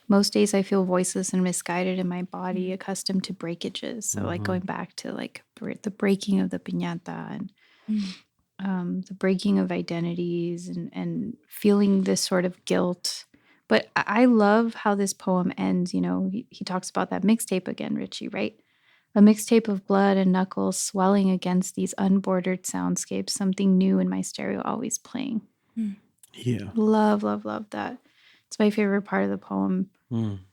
most days I feel voiceless and misguided in my body, accustomed to breakages. So like going back to like the breaking of the piñata and the breaking of identities and feeling this sort of guilt. But I love how this poem ends. You know, he talks about that mixtape again, Richie, right? A mixtape of blood and knuckles swelling against these unbordered soundscapes, something new in my stereo always playing. Yeah. Love that. It's my favorite part of the poem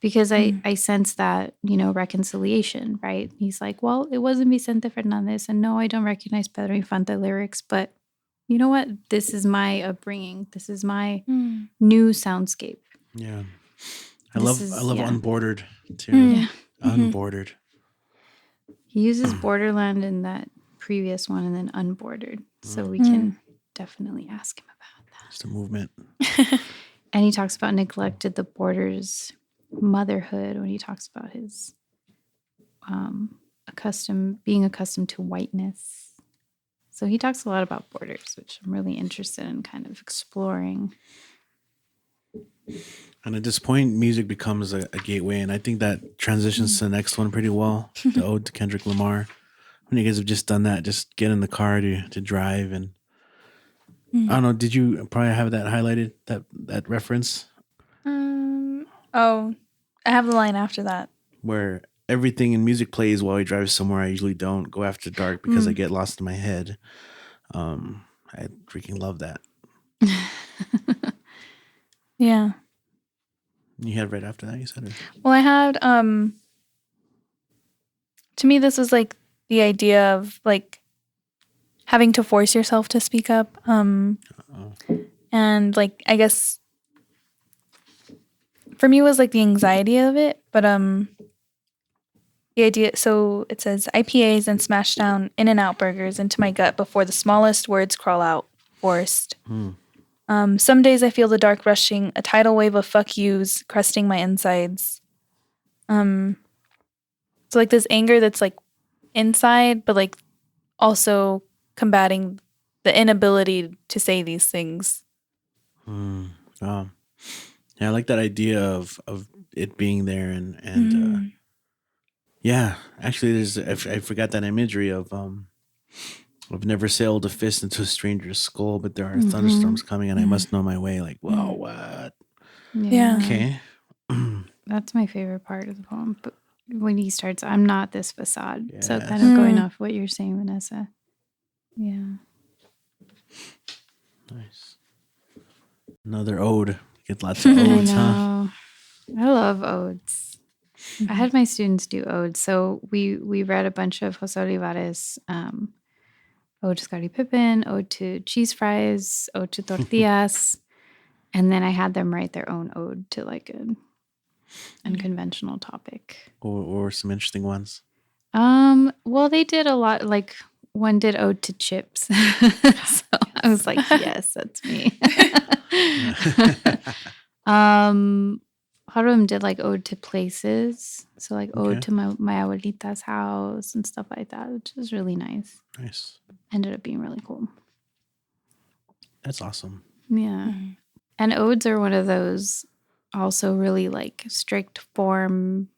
because I sense that, you know, reconciliation, right? He's like, well, it wasn't Vicente Fernandez, and no, I don't recognize Pedro Infante lyrics, but you know what? This is my upbringing. This is my new soundscape. Yeah. I love Unbordered too. Yeah. Unbordered. He uses borderland in that previous one and then unbordered. So we can definitely ask him about that. It's a movement. And he talks about neglected the borders, motherhood, when he talks about his being accustomed to whiteness. So he talks a lot about borders, which I'm really interested in kind of exploring. And at this point, music becomes a gateway, and I think that transitions to the next one pretty well. The Ode to Kendrick Lamar. When you guys have just done that, just get in the car to drive, and I don't know. Did you probably have that highlighted, that reference? Oh, I have the line after that. Where everything in music plays while he drives somewhere I usually don't go after dark because I get lost in my head. I freaking love that. Yeah. You had right after that, you said it. Well, I had to me this was like the idea of like having to force yourself to speak up. And like I guess for me it was like the anxiety of it, but the idea, so it says IPAs and smash down In-N-Out burgers into my gut before the smallest words crawl out, forced. Some days I feel the dark rushing, a tidal wave of fuck yous cresting my insides. So like this anger that's like inside, but like also combating the inability to say these things. Yeah, I like that idea of it being there and yeah, actually there's I forgot that imagery of I've never sailed a fist into a stranger's skull, but there are thunderstorms coming and I must know my way. Like, whoa, what? Yeah. Okay. That's my favorite part of the poem. But when he starts, I'm not this facade. Yes. So kind of going off what you're saying, Vanessa. Yeah. Nice. Another ode. Get lots of odes, huh? I love odes. I had my students do odes. So we read a bunch of Jose Olivares, Ode to Scottie Pippen, Ode to Cheese Fries, Ode to Tortillas. And then I had them write their own ode to like an unconventional topic. Or some interesting ones. Well, they did a lot. Like one did Ode to Chips. So I was like, yes, that's me. A lot of them did like Ode to Places. So like Ode to my abuelita's house and stuff like that, which was really nice. Nice. Ended up being really cool. That's awesome. Yeah. And odes are one of those also really like strict form,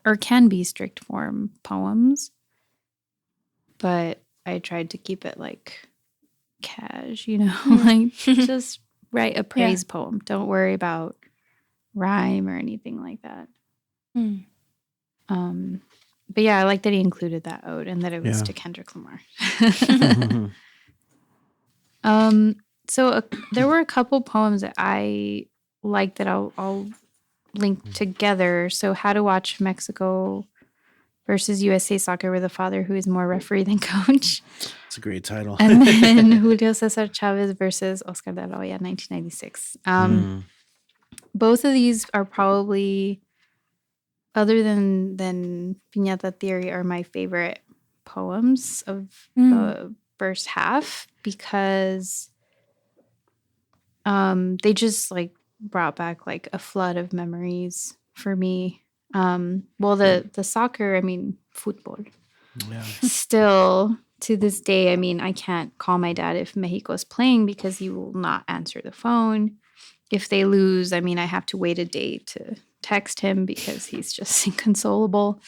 or can be strict form poems. But I tried to keep it like cash, you know, like just write a praise poem. Don't worry about rhyme or anything like that. But yeah, I like that he included that ode and that it was to Kendrick Lamar. So there were a couple poems that I like that I'll link together. So How to Watch Mexico versus USA Soccer with a father who is more referee than coach. It's a great title. And then Julio Cesar Chavez versus Oscar de la Hoya, 1996. Both of these are probably, other than Piñata Theory, are my favorite poems of the first half because they just like brought back like a flood of memories for me. Well, the soccer, I mean, football, Yeah. still to this day, I mean, I can't call my dad if Mexico is playing because he will not answer the phone. If they lose, I mean, I have to wait a day to text him because he's just inconsolable.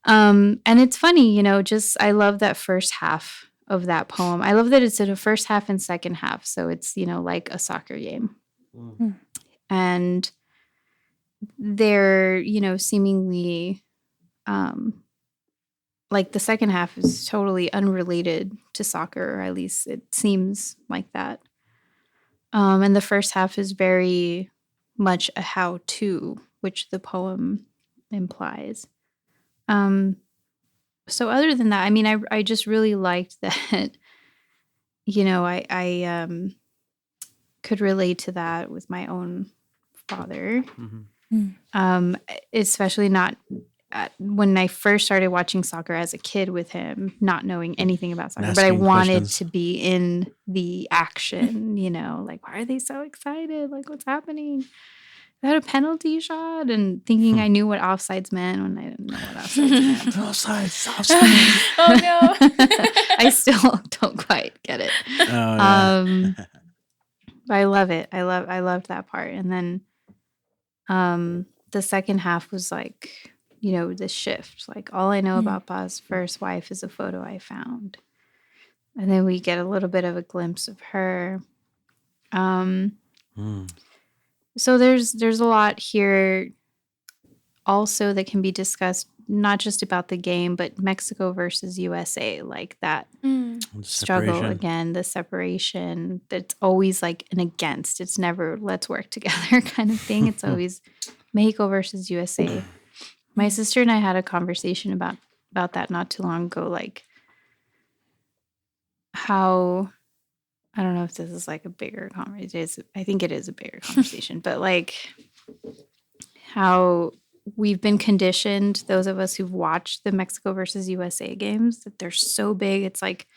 And it's funny, you know, just I love that first half of that poem. I love that it's in a first half and second half. So it's, you know, like a soccer game. Mm. And they're, you know, seemingly like the second half is totally unrelated to soccer, or at least it seems like that. And the first half is very much a how-to, which the poem implies. So other than that, I mean, I just really liked that, you know, I could relate to that with my own father. Especially not when I first started watching soccer as a kid with him, not knowing anything about soccer, but I wanted to be in the action, you know, like, why are they so excited? Like, what's happening? They had a penalty shot, and thinking I knew what offsides meant when I didn't know what offsides meant. Offsides. Oh no. I still don't quite get it. Oh, yeah. But I love it. I loved that part. And then the second half was like, you know, the shift. Like, all I know about Pa's first wife is a photo I found. And then we get a little bit of a glimpse of her. So there's a lot here also that can be discussed, not just about the game, but Mexico versus USA, like that struggle again, the separation that's always like an against. It's never let's work together kind of thing. It's always Mexico versus USA. My sister and I had a conversation about that not too long ago, like how, I don't know if this is like a bigger conversation. I think it is a bigger conversation, but like how we've been conditioned, those of us who've watched the Mexico versus USA games, that they're so big. It's like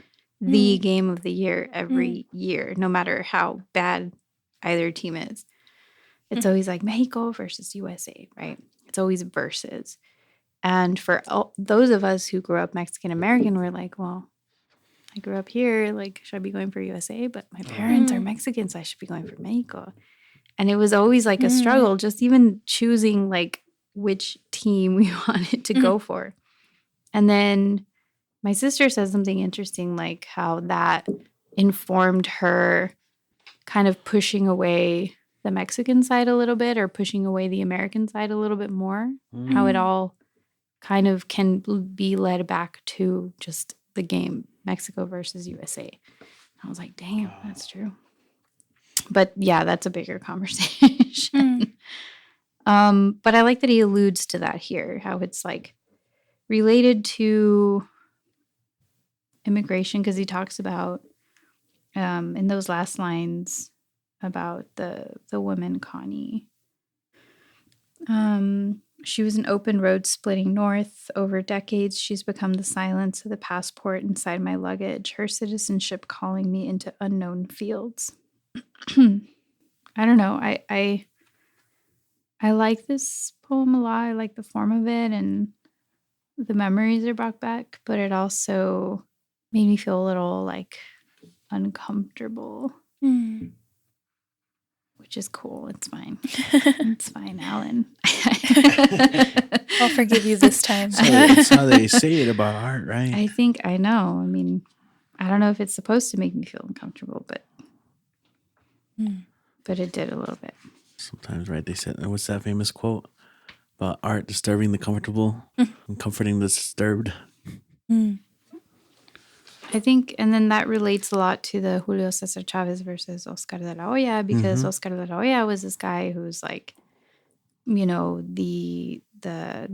the game of the year every year, no matter how bad either team is. It's always like Mexico versus USA, right? It's always versus. And for those of us who grew up Mexican American, we're like, well, I grew up here. Like, should I be going for USA? But my parents are Mexican, so I should be going for Mexico. And it was always like a struggle, just even choosing like which team we wanted to go for. And then my sister says something interesting, like how that informed her kind of pushing away the Mexican side a little bit, or pushing away the American side a little bit more. How it all kind of can be led back to just the game, Mexico versus USA. I was like, damn, that's true. But yeah, that's a bigger conversation. But I like that he alludes to that here, how it's like related to immigration, because he talks about in those last lines about the woman Connie. She was an open road splitting north. Over decades, she's become the silence of the passport inside my luggage, her citizenship calling me into unknown fields. I don't know. I like this poem a lot. I like the form of it, and the memories are brought back, but it also made me feel a little like uncomfortable. Which is cool. It's fine. It's fine, Alan. I'll forgive you this time. That's how they say it about art, right? I think I know. I mean, I don't know if it's supposed to make me feel uncomfortable, but it did a little bit. Sometimes, right? They said, what's that famous quote about art disturbing the comfortable and comforting the disturbed? I think, and then that relates a lot to the Julio Cesar Chavez versus Oscar de la Hoya, because Oscar de la Hoya was this guy who's like, you know, the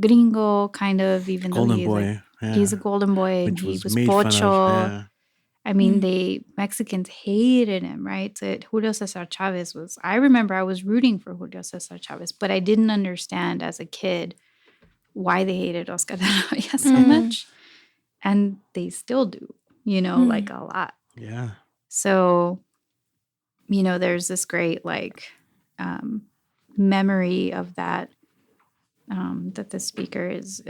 gringo kind of, even Golden though he's boy. like, he's a golden boy, Which and he was made pocho. fun of, I mean, Mexicans hated him, right? So Julio Cesar Chavez was, I remember I was rooting for Julio Cesar Chavez, but I didn't understand as a kid why they hated Oscar de la Hoya so much. And they still do. like a lot. Yeah. So, there's this great like memory of that that the speaker is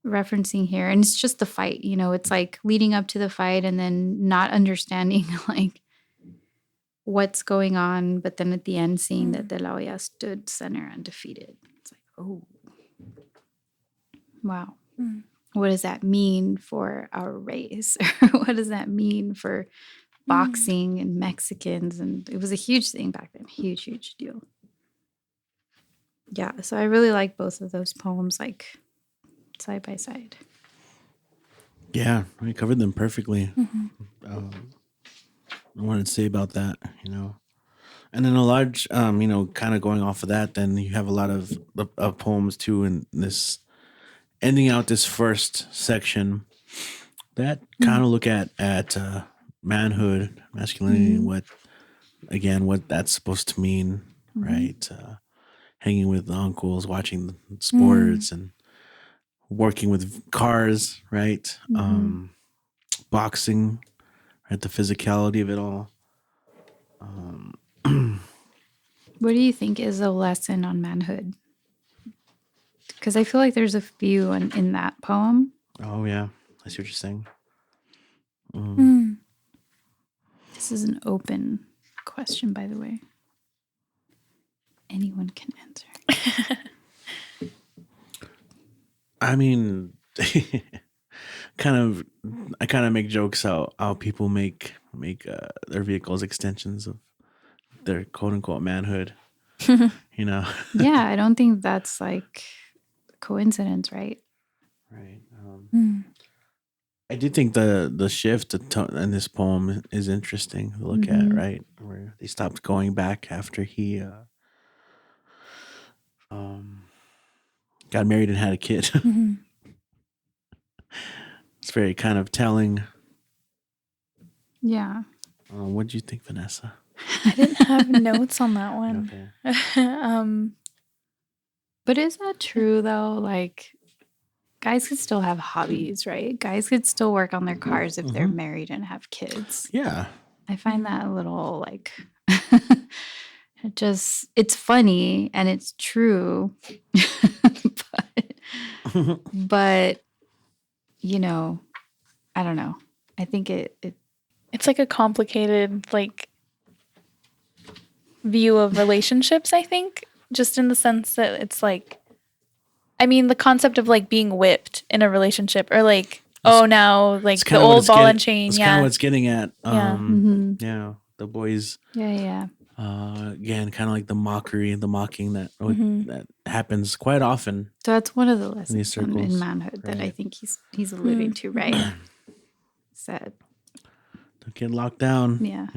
referencing here. And it's just the fight, it's like leading up to the fight and then not understanding like what's going on. But then at the end, seeing that De La Hoya stood center undefeated. It's like, oh, wow. What does that mean for our race? What does that mean for boxing and Mexicans? And it was a huge thing back then. Huge, huge deal. Yeah. So I really like both of those poems, like side by side. Yeah, we covered them perfectly. I wanted to say about that, And then a large, kind of going off of that, then you have a lot of poems too in this, ending out this first section that kind of look at manhood, masculinity, and what that's supposed to mean, right? Hanging with the uncles, watching sports, and working with cars, right? Boxing, right? The physicality of it all. What do you think is a lesson on manhood? Because I feel like there's a few in that poem. Oh, yeah. I see what you're saying. This is an open question, by the way. Anyone can answer. I mean, I kind of make jokes how people make their vehicles extensions of their quote unquote manhood. Yeah, I don't think that's like coincidence, right? Right. I do think the shift in this poem is interesting to look at, right? Where they stopped going back after he got married and had a kid. It's very kind of telling. Yeah. What do you think, Vanessa? I didn't have notes on that one. Okay. But is that true though? Like, guys could still have hobbies, right? Guys could still work on their cars if they're married and have kids. Yeah. I find that a little like it's funny and it's true. but I don't know. I think it's like a complicated like view of relationships, I think, just in the sense that it's like, I mean, the concept of like being whipped in a relationship, or like, now like the old ball and chain. That's Yeah. kind of what it's getting at. Yeah. The boys. Yeah. Again, kind of like the mocking that happens quite often. So that's one of the in these lessons circles, in manhood that I think he's alluding to, right? Said. Don't get locked down. Yeah.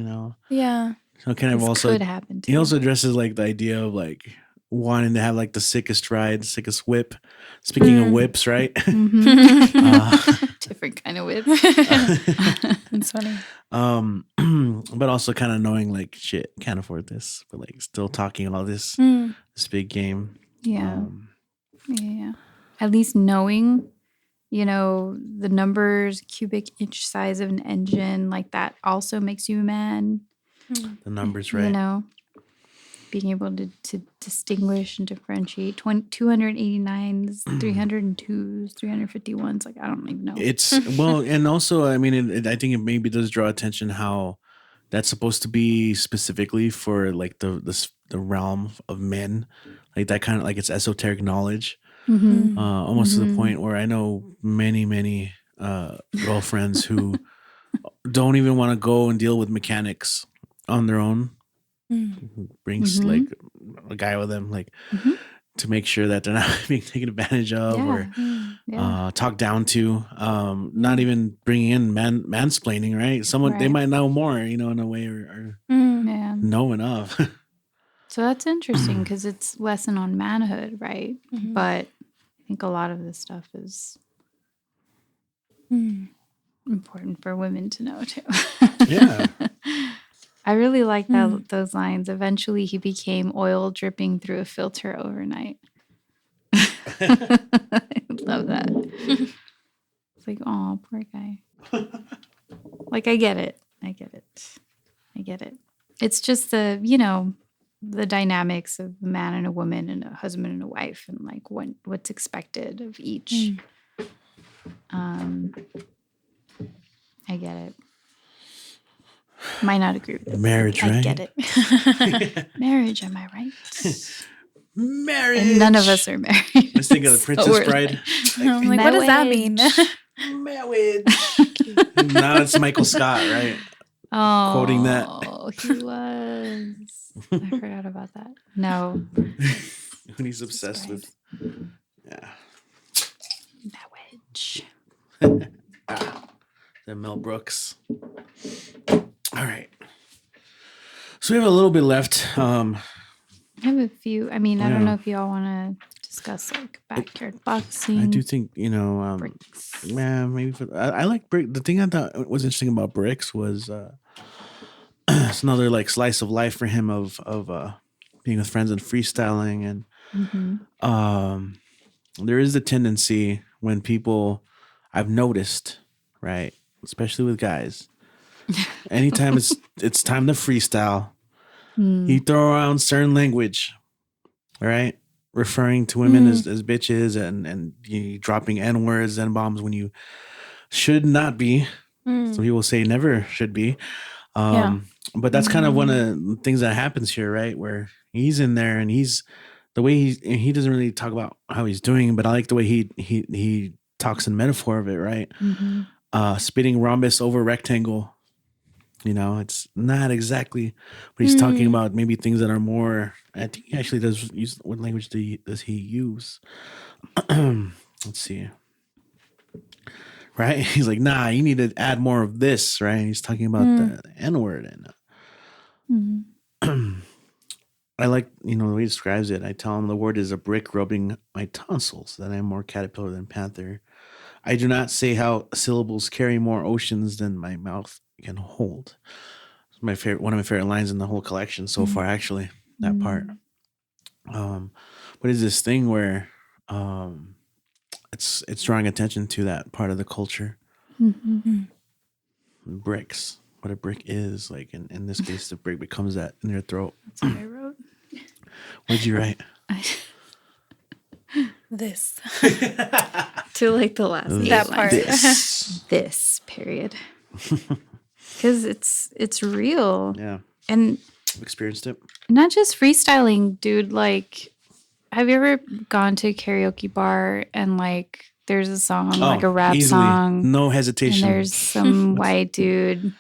Yeah. So kind of This also could happen too. He also addresses like the idea of like wanting to have like the sickest ride, sickest whip. Speaking of whips, right? Different kind of whip. It's funny. But also kind of knowing like shit, can't afford this, but like still talking all this big game. Yeah. Yeah. At least knowing, the numbers, cubic inch size of an engine, like that also makes you a man. The numbers, right? Being able to distinguish and differentiate 289s, 302s, 351s. Like, I don't even know. It's and also, I mean, I think it maybe does draw attention how that's supposed to be specifically for like the realm of men, like that kind of like it's esoteric knowledge, almost to the point where I know many girlfriends who don't even want to go and deal with mechanics on their own. Brings like a guy with them, like to make sure that they're not being taken advantage of or talked down to. Not even bringing in mansplaining, right? Someone they might know more, in a way, or know enough. So that's interesting because it's lesson on manhood, right? But I think a lot of this stuff is important for women to know too. Yeah. I really like those lines. Eventually, he became oil dripping through a filter overnight. I love that. It's like, oh, poor guy. Like, I get it. It's just the, the dynamics of a man and a woman and a husband and a wife and like what's expected of each. I get it. Might not agree with it. Marriage, right? I get it. Marriage, am I right? Marriage. And none of us are married. Let's think of the Princess Bride. I'm like, what does that mean? Marriage. Now it's Michael Scott, right? Oh, Quoting that. He was. I forgot about that. No. When he's obsessed with. Yeah. Marriage. The Mel Brooks. All right. So we have a little bit left. I have a few. I mean, I don't know if y'all want to discuss like backyard boxing. I do think, bricks. Yeah, maybe I like brick. The thing I thought was interesting about bricks was it's another like slice of life for him of being with friends and freestyling, and there is a tendency when people I've noticed, right, especially with guys, anytime it's time to freestyle, you throw around certain language, right? Referring to women as bitches and you dropping N-words, N-bombs when you should not be. Some people say never should be. But that's kind of one of the things that happens here, right? Where he's in there and the way he doesn't really talk about how he's doing, but I like the way he talks in metaphor of it, right? Spitting rhombus over rectangle. It's not exactly, but he's talking about maybe things that are more. I think he actually does use what language does he use? Let's see. Right, he's like, nah, you need to add more of this, right? And he's talking about the N-word, and I like the way he describes it. I tell him the word is a brick rubbing my tonsils, that I am more caterpillar than panther. I do not say how syllables carry more oceans than my mouth can hold. It's one of my favorite lines in the whole collection so far, actually, that part. But it's this thing where it's drawing attention to that part of the culture. Bricks, what a brick is, like in this case, the brick becomes that in your throat. That's what I wrote. What'd you write? This. To like the last that part. This period. Because it's real. Yeah. And I've experienced it. not just freestyling, dude. Like, have you ever gone to a karaoke bar and like there's a song, like a rap song? No hesitation. And there's some white dude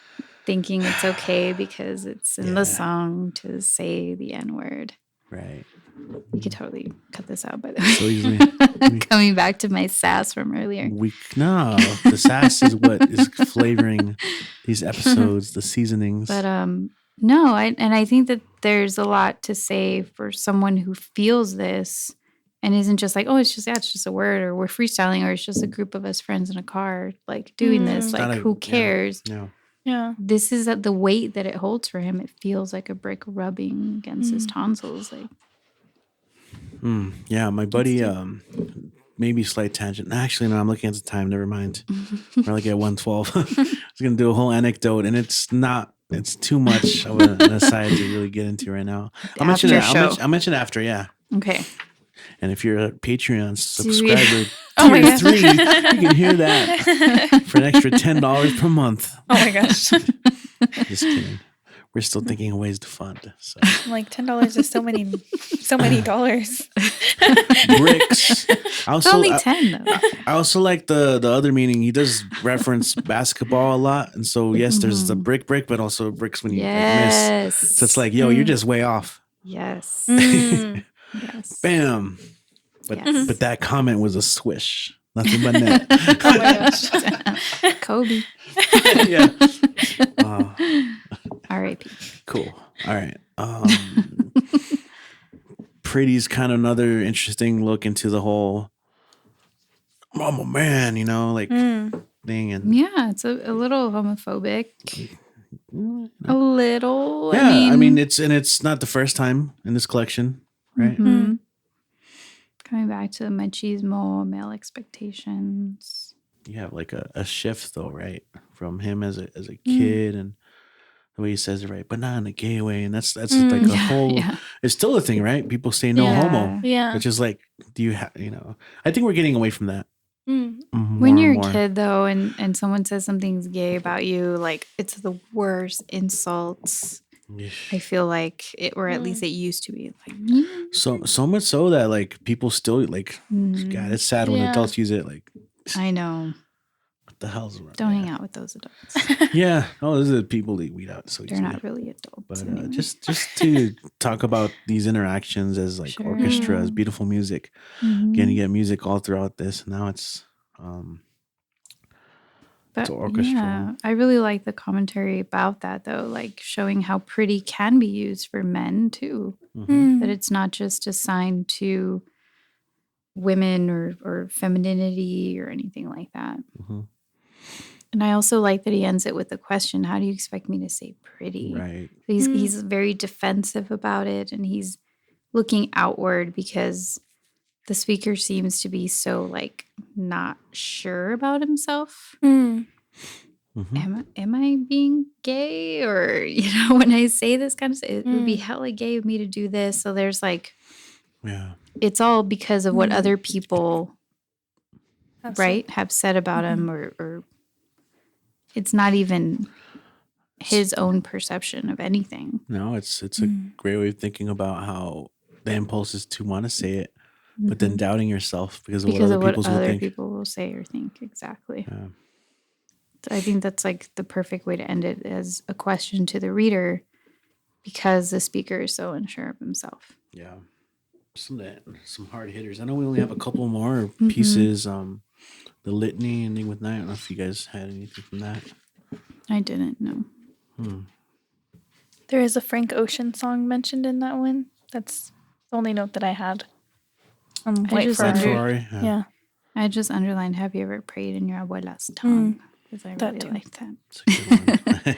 thinking it's okay because it's in the song to say the N-word. Right. You could totally cut this out, by the way. So easily. Coming back to my sass from earlier. No, the sass is what is flavoring these episodes, the seasonings. But no, I think that there's a lot to say for someone who feels this and isn't just like, oh, it's just a word, or we're freestyling, or it's just a group of us friends in a car like doing this. Like, who cares? Yeah. This is the weight that it holds for him. It feels like a brick rubbing against his tonsils. Like, yeah, my buddy, maybe slight tangent. Actually, no, I'm looking at the time. Never mind. We're like at 1:12. I was going to do a whole anecdote, and it's too much of an aside to really get into right now. I'll mention it after, yeah. okay. And if you're a Patreon subscriber, Oh my tier gosh. 3, you can hear that for an extra $10 per month. Oh my gosh. Just kidding. We're still thinking of ways to fund. So. I'm like, $10 is so many dollars. Bricks. It's only 10 though. I also like the other meaning. He does reference basketball a lot, and so yes, there's the brick, but also bricks when you miss. So it's like, yo, you're just way off. Yes. Yes. Bam. But Yes. but that comment was a swish. Nothing but net. Oh my gosh. Kobe. Yeah. R.I.P. Cool. All right. Pretty's kind of another interesting look into the whole I'm a man, thing. And Yeah, it's a little homophobic. A little. yeah, I mean it's not the first time in this collection, right? Coming back to machismo, male expectations. you have like a shift though, right? From him as a kid and the way he says it, right? But not in a gay way. And that's like a whole, it's still a thing, right? People say no homo. Yeah. Which is like, do you have, I think we're getting away from that. When you're a kid though, and someone says something's gay about you, like it's the worst insults. I feel like it, or at least it used to be. Like, so much so that like people still like, God, it's sad when adults use it. Like, I know. What the hell's wrong? Don't hang out with those adults. Yeah. Oh, those are the people that weed out. So they're not really adults. But anyway. just to talk about these interactions as like orchestra, as beautiful music, getting to get music all throughout this. Now it's orchestra. Yeah, I really like the commentary about that though, like showing how pretty can be used for men too. That it's not just assigned to women or femininity or anything like that. And I also like that he ends it with the question, how do you expect me to say pretty? Right. He's very defensive about it, and he's looking outward because the speaker seems to be so like not sure about himself. Am I being gay? Or, when I say this kind of stuff, it would be hella gay of me to do this. So there's like, it's all because of what other people, have said about him, or it's not even his own perception of anything. No, it's a great way of thinking about how the impulse is to want to say it, but then doubting yourself because of what other people will say or think. Exactly. Yeah. So I think that's like the perfect way to end it, as a question to the reader, because the speaker is so unsure of himself. Yeah. Some hard hitters. I know we only have a couple more pieces. The litany ending with night. I don't know if you guys had anything from that. I didn't know. There is a Frank Ocean song mentioned in that one. That's the only note that I had. White Ferrari. Yeah. I just underlined, have you ever prayed in your abuela's tongue? Because I really like that. That's a good one.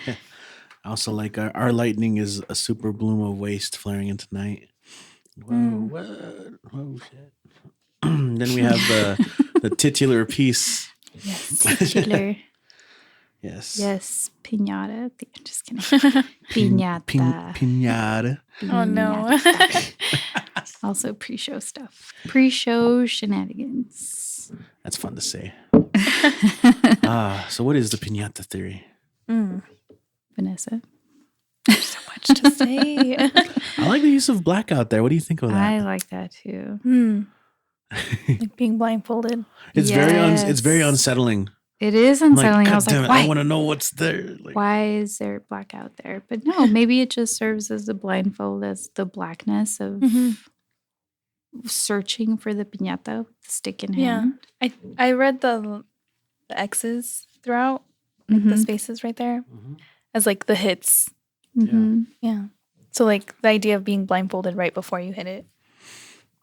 I also like our lightning is a super bloom of waste flaring into night. Whoa, shit. Then we have the titular piece. Yes, titular. Yes, Piñata. Just kidding. Piñata. Piñata. Oh, no. Also pre-show stuff. Pre-show shenanigans. That's fun to say. So what is the Piñata Theory? Vanessa? There's so much to say. I like the use of blackout there. What do you think of that? I like that too. Like being blindfolded. It's very unsettling. It is unsettling. Like, I was like, why? I want to know what's there. Like, why is there blackout there? But no, maybe it just serves as a blindfold, as the blackness of searching for the piñata with the stick in hand. I read the X's throughout, like the spaces right there, as like the hits. Yeah. So like the idea of being blindfolded right before you hit it.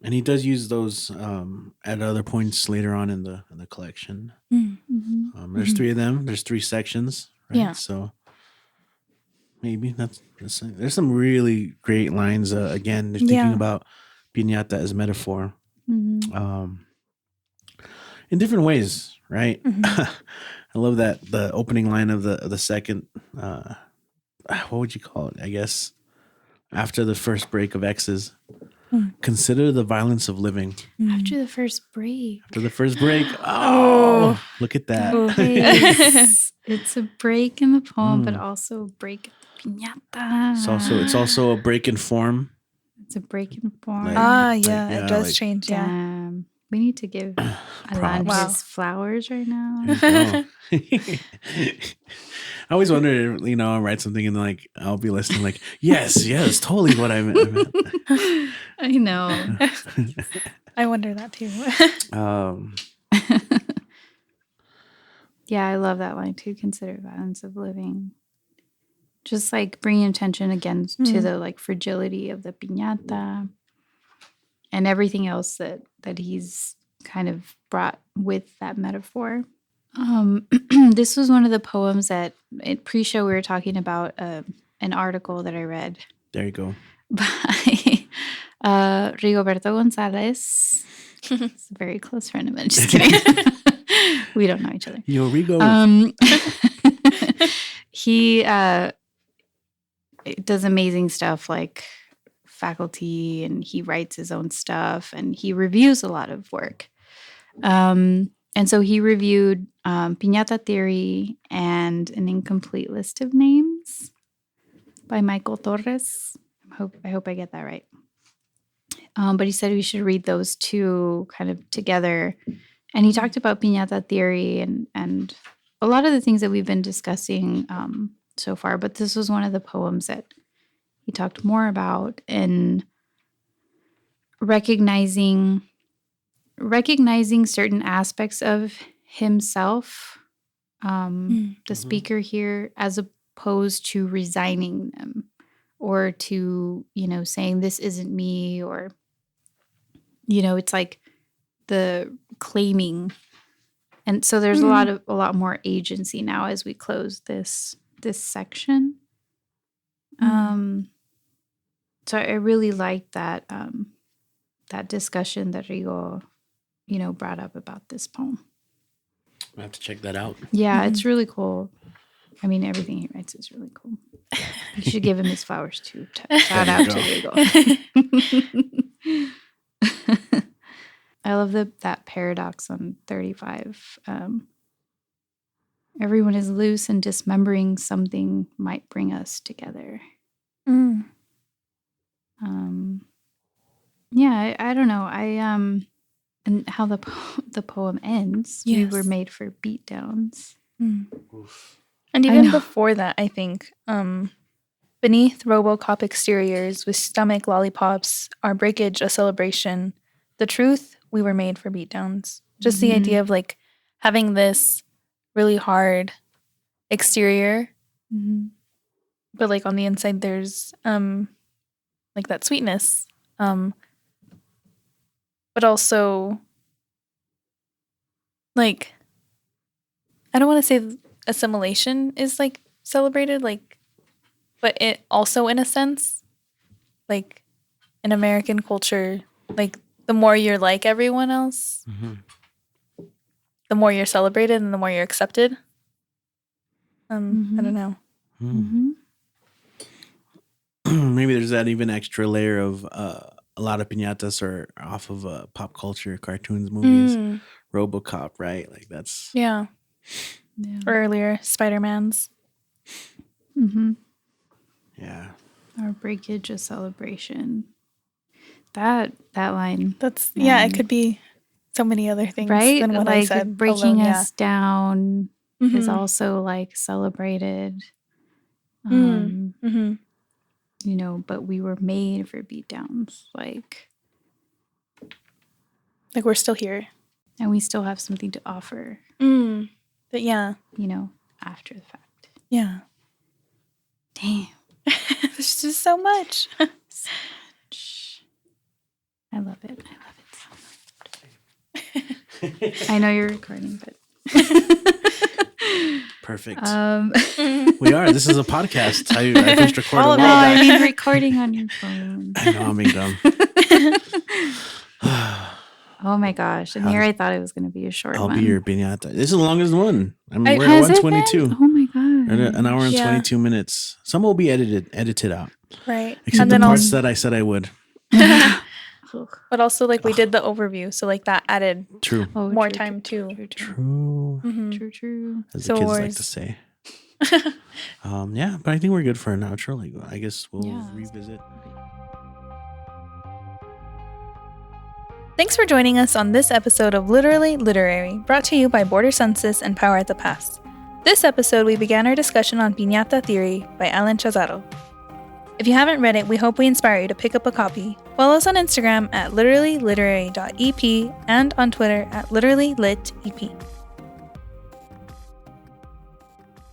And he does use those at other points later on in the collection. There's three of them. There's three sections. Right? Yeah. So maybe there's some really great lines. Again, thinking about piñata as metaphor in different ways, right? I love that the opening line of the second. What would you call it? I guess after the first break of X's. Consider the violence of living. After the first break. Oh, look at that. It's a break in the poem, but also a break at the piñata. It's also a break in form. It's a break in form. It does change. Damn. We need to give Alan his flowers right now. I always wonder, I'll write something and like I'll be listening like, yes, totally what I meant. I know. I wonder that too. Yeah, I love that line too. Consider violence of living. Just like bringing attention again to the like fragility of the piñata and everything else that he's kind of brought with that metaphor. This was one of the poems that at pre-show we were talking about an article that I read. There you go. By Rigoberto Gonzalez. It's a very close friend of mine. Just kidding. We don't know each other. Yo, Rigo. He does amazing stuff like faculty, and he writes his own stuff, and he reviews a lot of work. And so he reviewed Piñata Theory and An Incomplete List of Names by Michael Torres. I hope I get that right. But he said we should read those two kind of together. And he talked about Piñata Theory and a lot of the things that we've been discussing so far. But this was one of the poems that he talked more about in recognizing certain aspects of himself, the speaker here, as opposed to resigning them or to, saying this isn't me, or, it's like the claiming. And so there's a lot more agency now as we close this section. So I really liked that that discussion that Rigo, brought up about this poem. I have to check that out. Yeah, it's really cool. I mean, everything he writes is really cool. You should give him his flowers too. Shout out to Rigo. I love that paradox on 35. Everyone is loose, and dismembering something might bring us together. Yeah, I don't know. And how the poem ends. Yes. We were made for beatdowns. And even before that, I think, beneath RoboCop exteriors with stomach lollipops, our breakage a celebration. The truth, we were made for beatdowns. Just the idea of like having this really hard exterior, but like on the inside there's like that sweetness, but also like, I don't want to say assimilation is like celebrated, like, but it also, in a sense, like in American culture, like the more you're like everyone else, the more you're celebrated and the more you're accepted. I don't know. Maybe there's that even extra layer of a lot of piñatas are off of pop culture, cartoons, movies, RoboCop, right? Like that's yeah. Earlier Spider-Man's. Yeah. Our breakage a celebration. That line. That's it could be so many other things, right? Than what like I said. Breaking us down is also like celebrated. But we were made for beatdowns, like we're still here, and we still have something to offer. But after the fact. Yeah. Damn. There's just so much. So much. I love it so much. I know you're recording, but perfect. We are. This is a podcast. I finished recording. I mean recording on your phone. I know, I'm being dumb. Oh my gosh! And here I thought it was going to be a short one. I'll be your piñata. This is the longest one. I mean, we're at 122. Oh my god! An hour and 22 minutes. Some will be edited out. Right. Except the parts that I said I would. But also, like, we did the overview, so like that added more time too. True. True. As the kids like to say. But I think we're good for an outro. Like, I guess we'll revisit. Thanks for joining us on this episode of Literally Literary, brought to you by Border Census and Power at the Pass. This episode, we began our discussion on Piñata Theory by Alan Chazaro. If you haven't read it, we hope we inspire you to pick up a copy. Follow us on Instagram at literallyliterary.ep and on Twitter at literallylitep.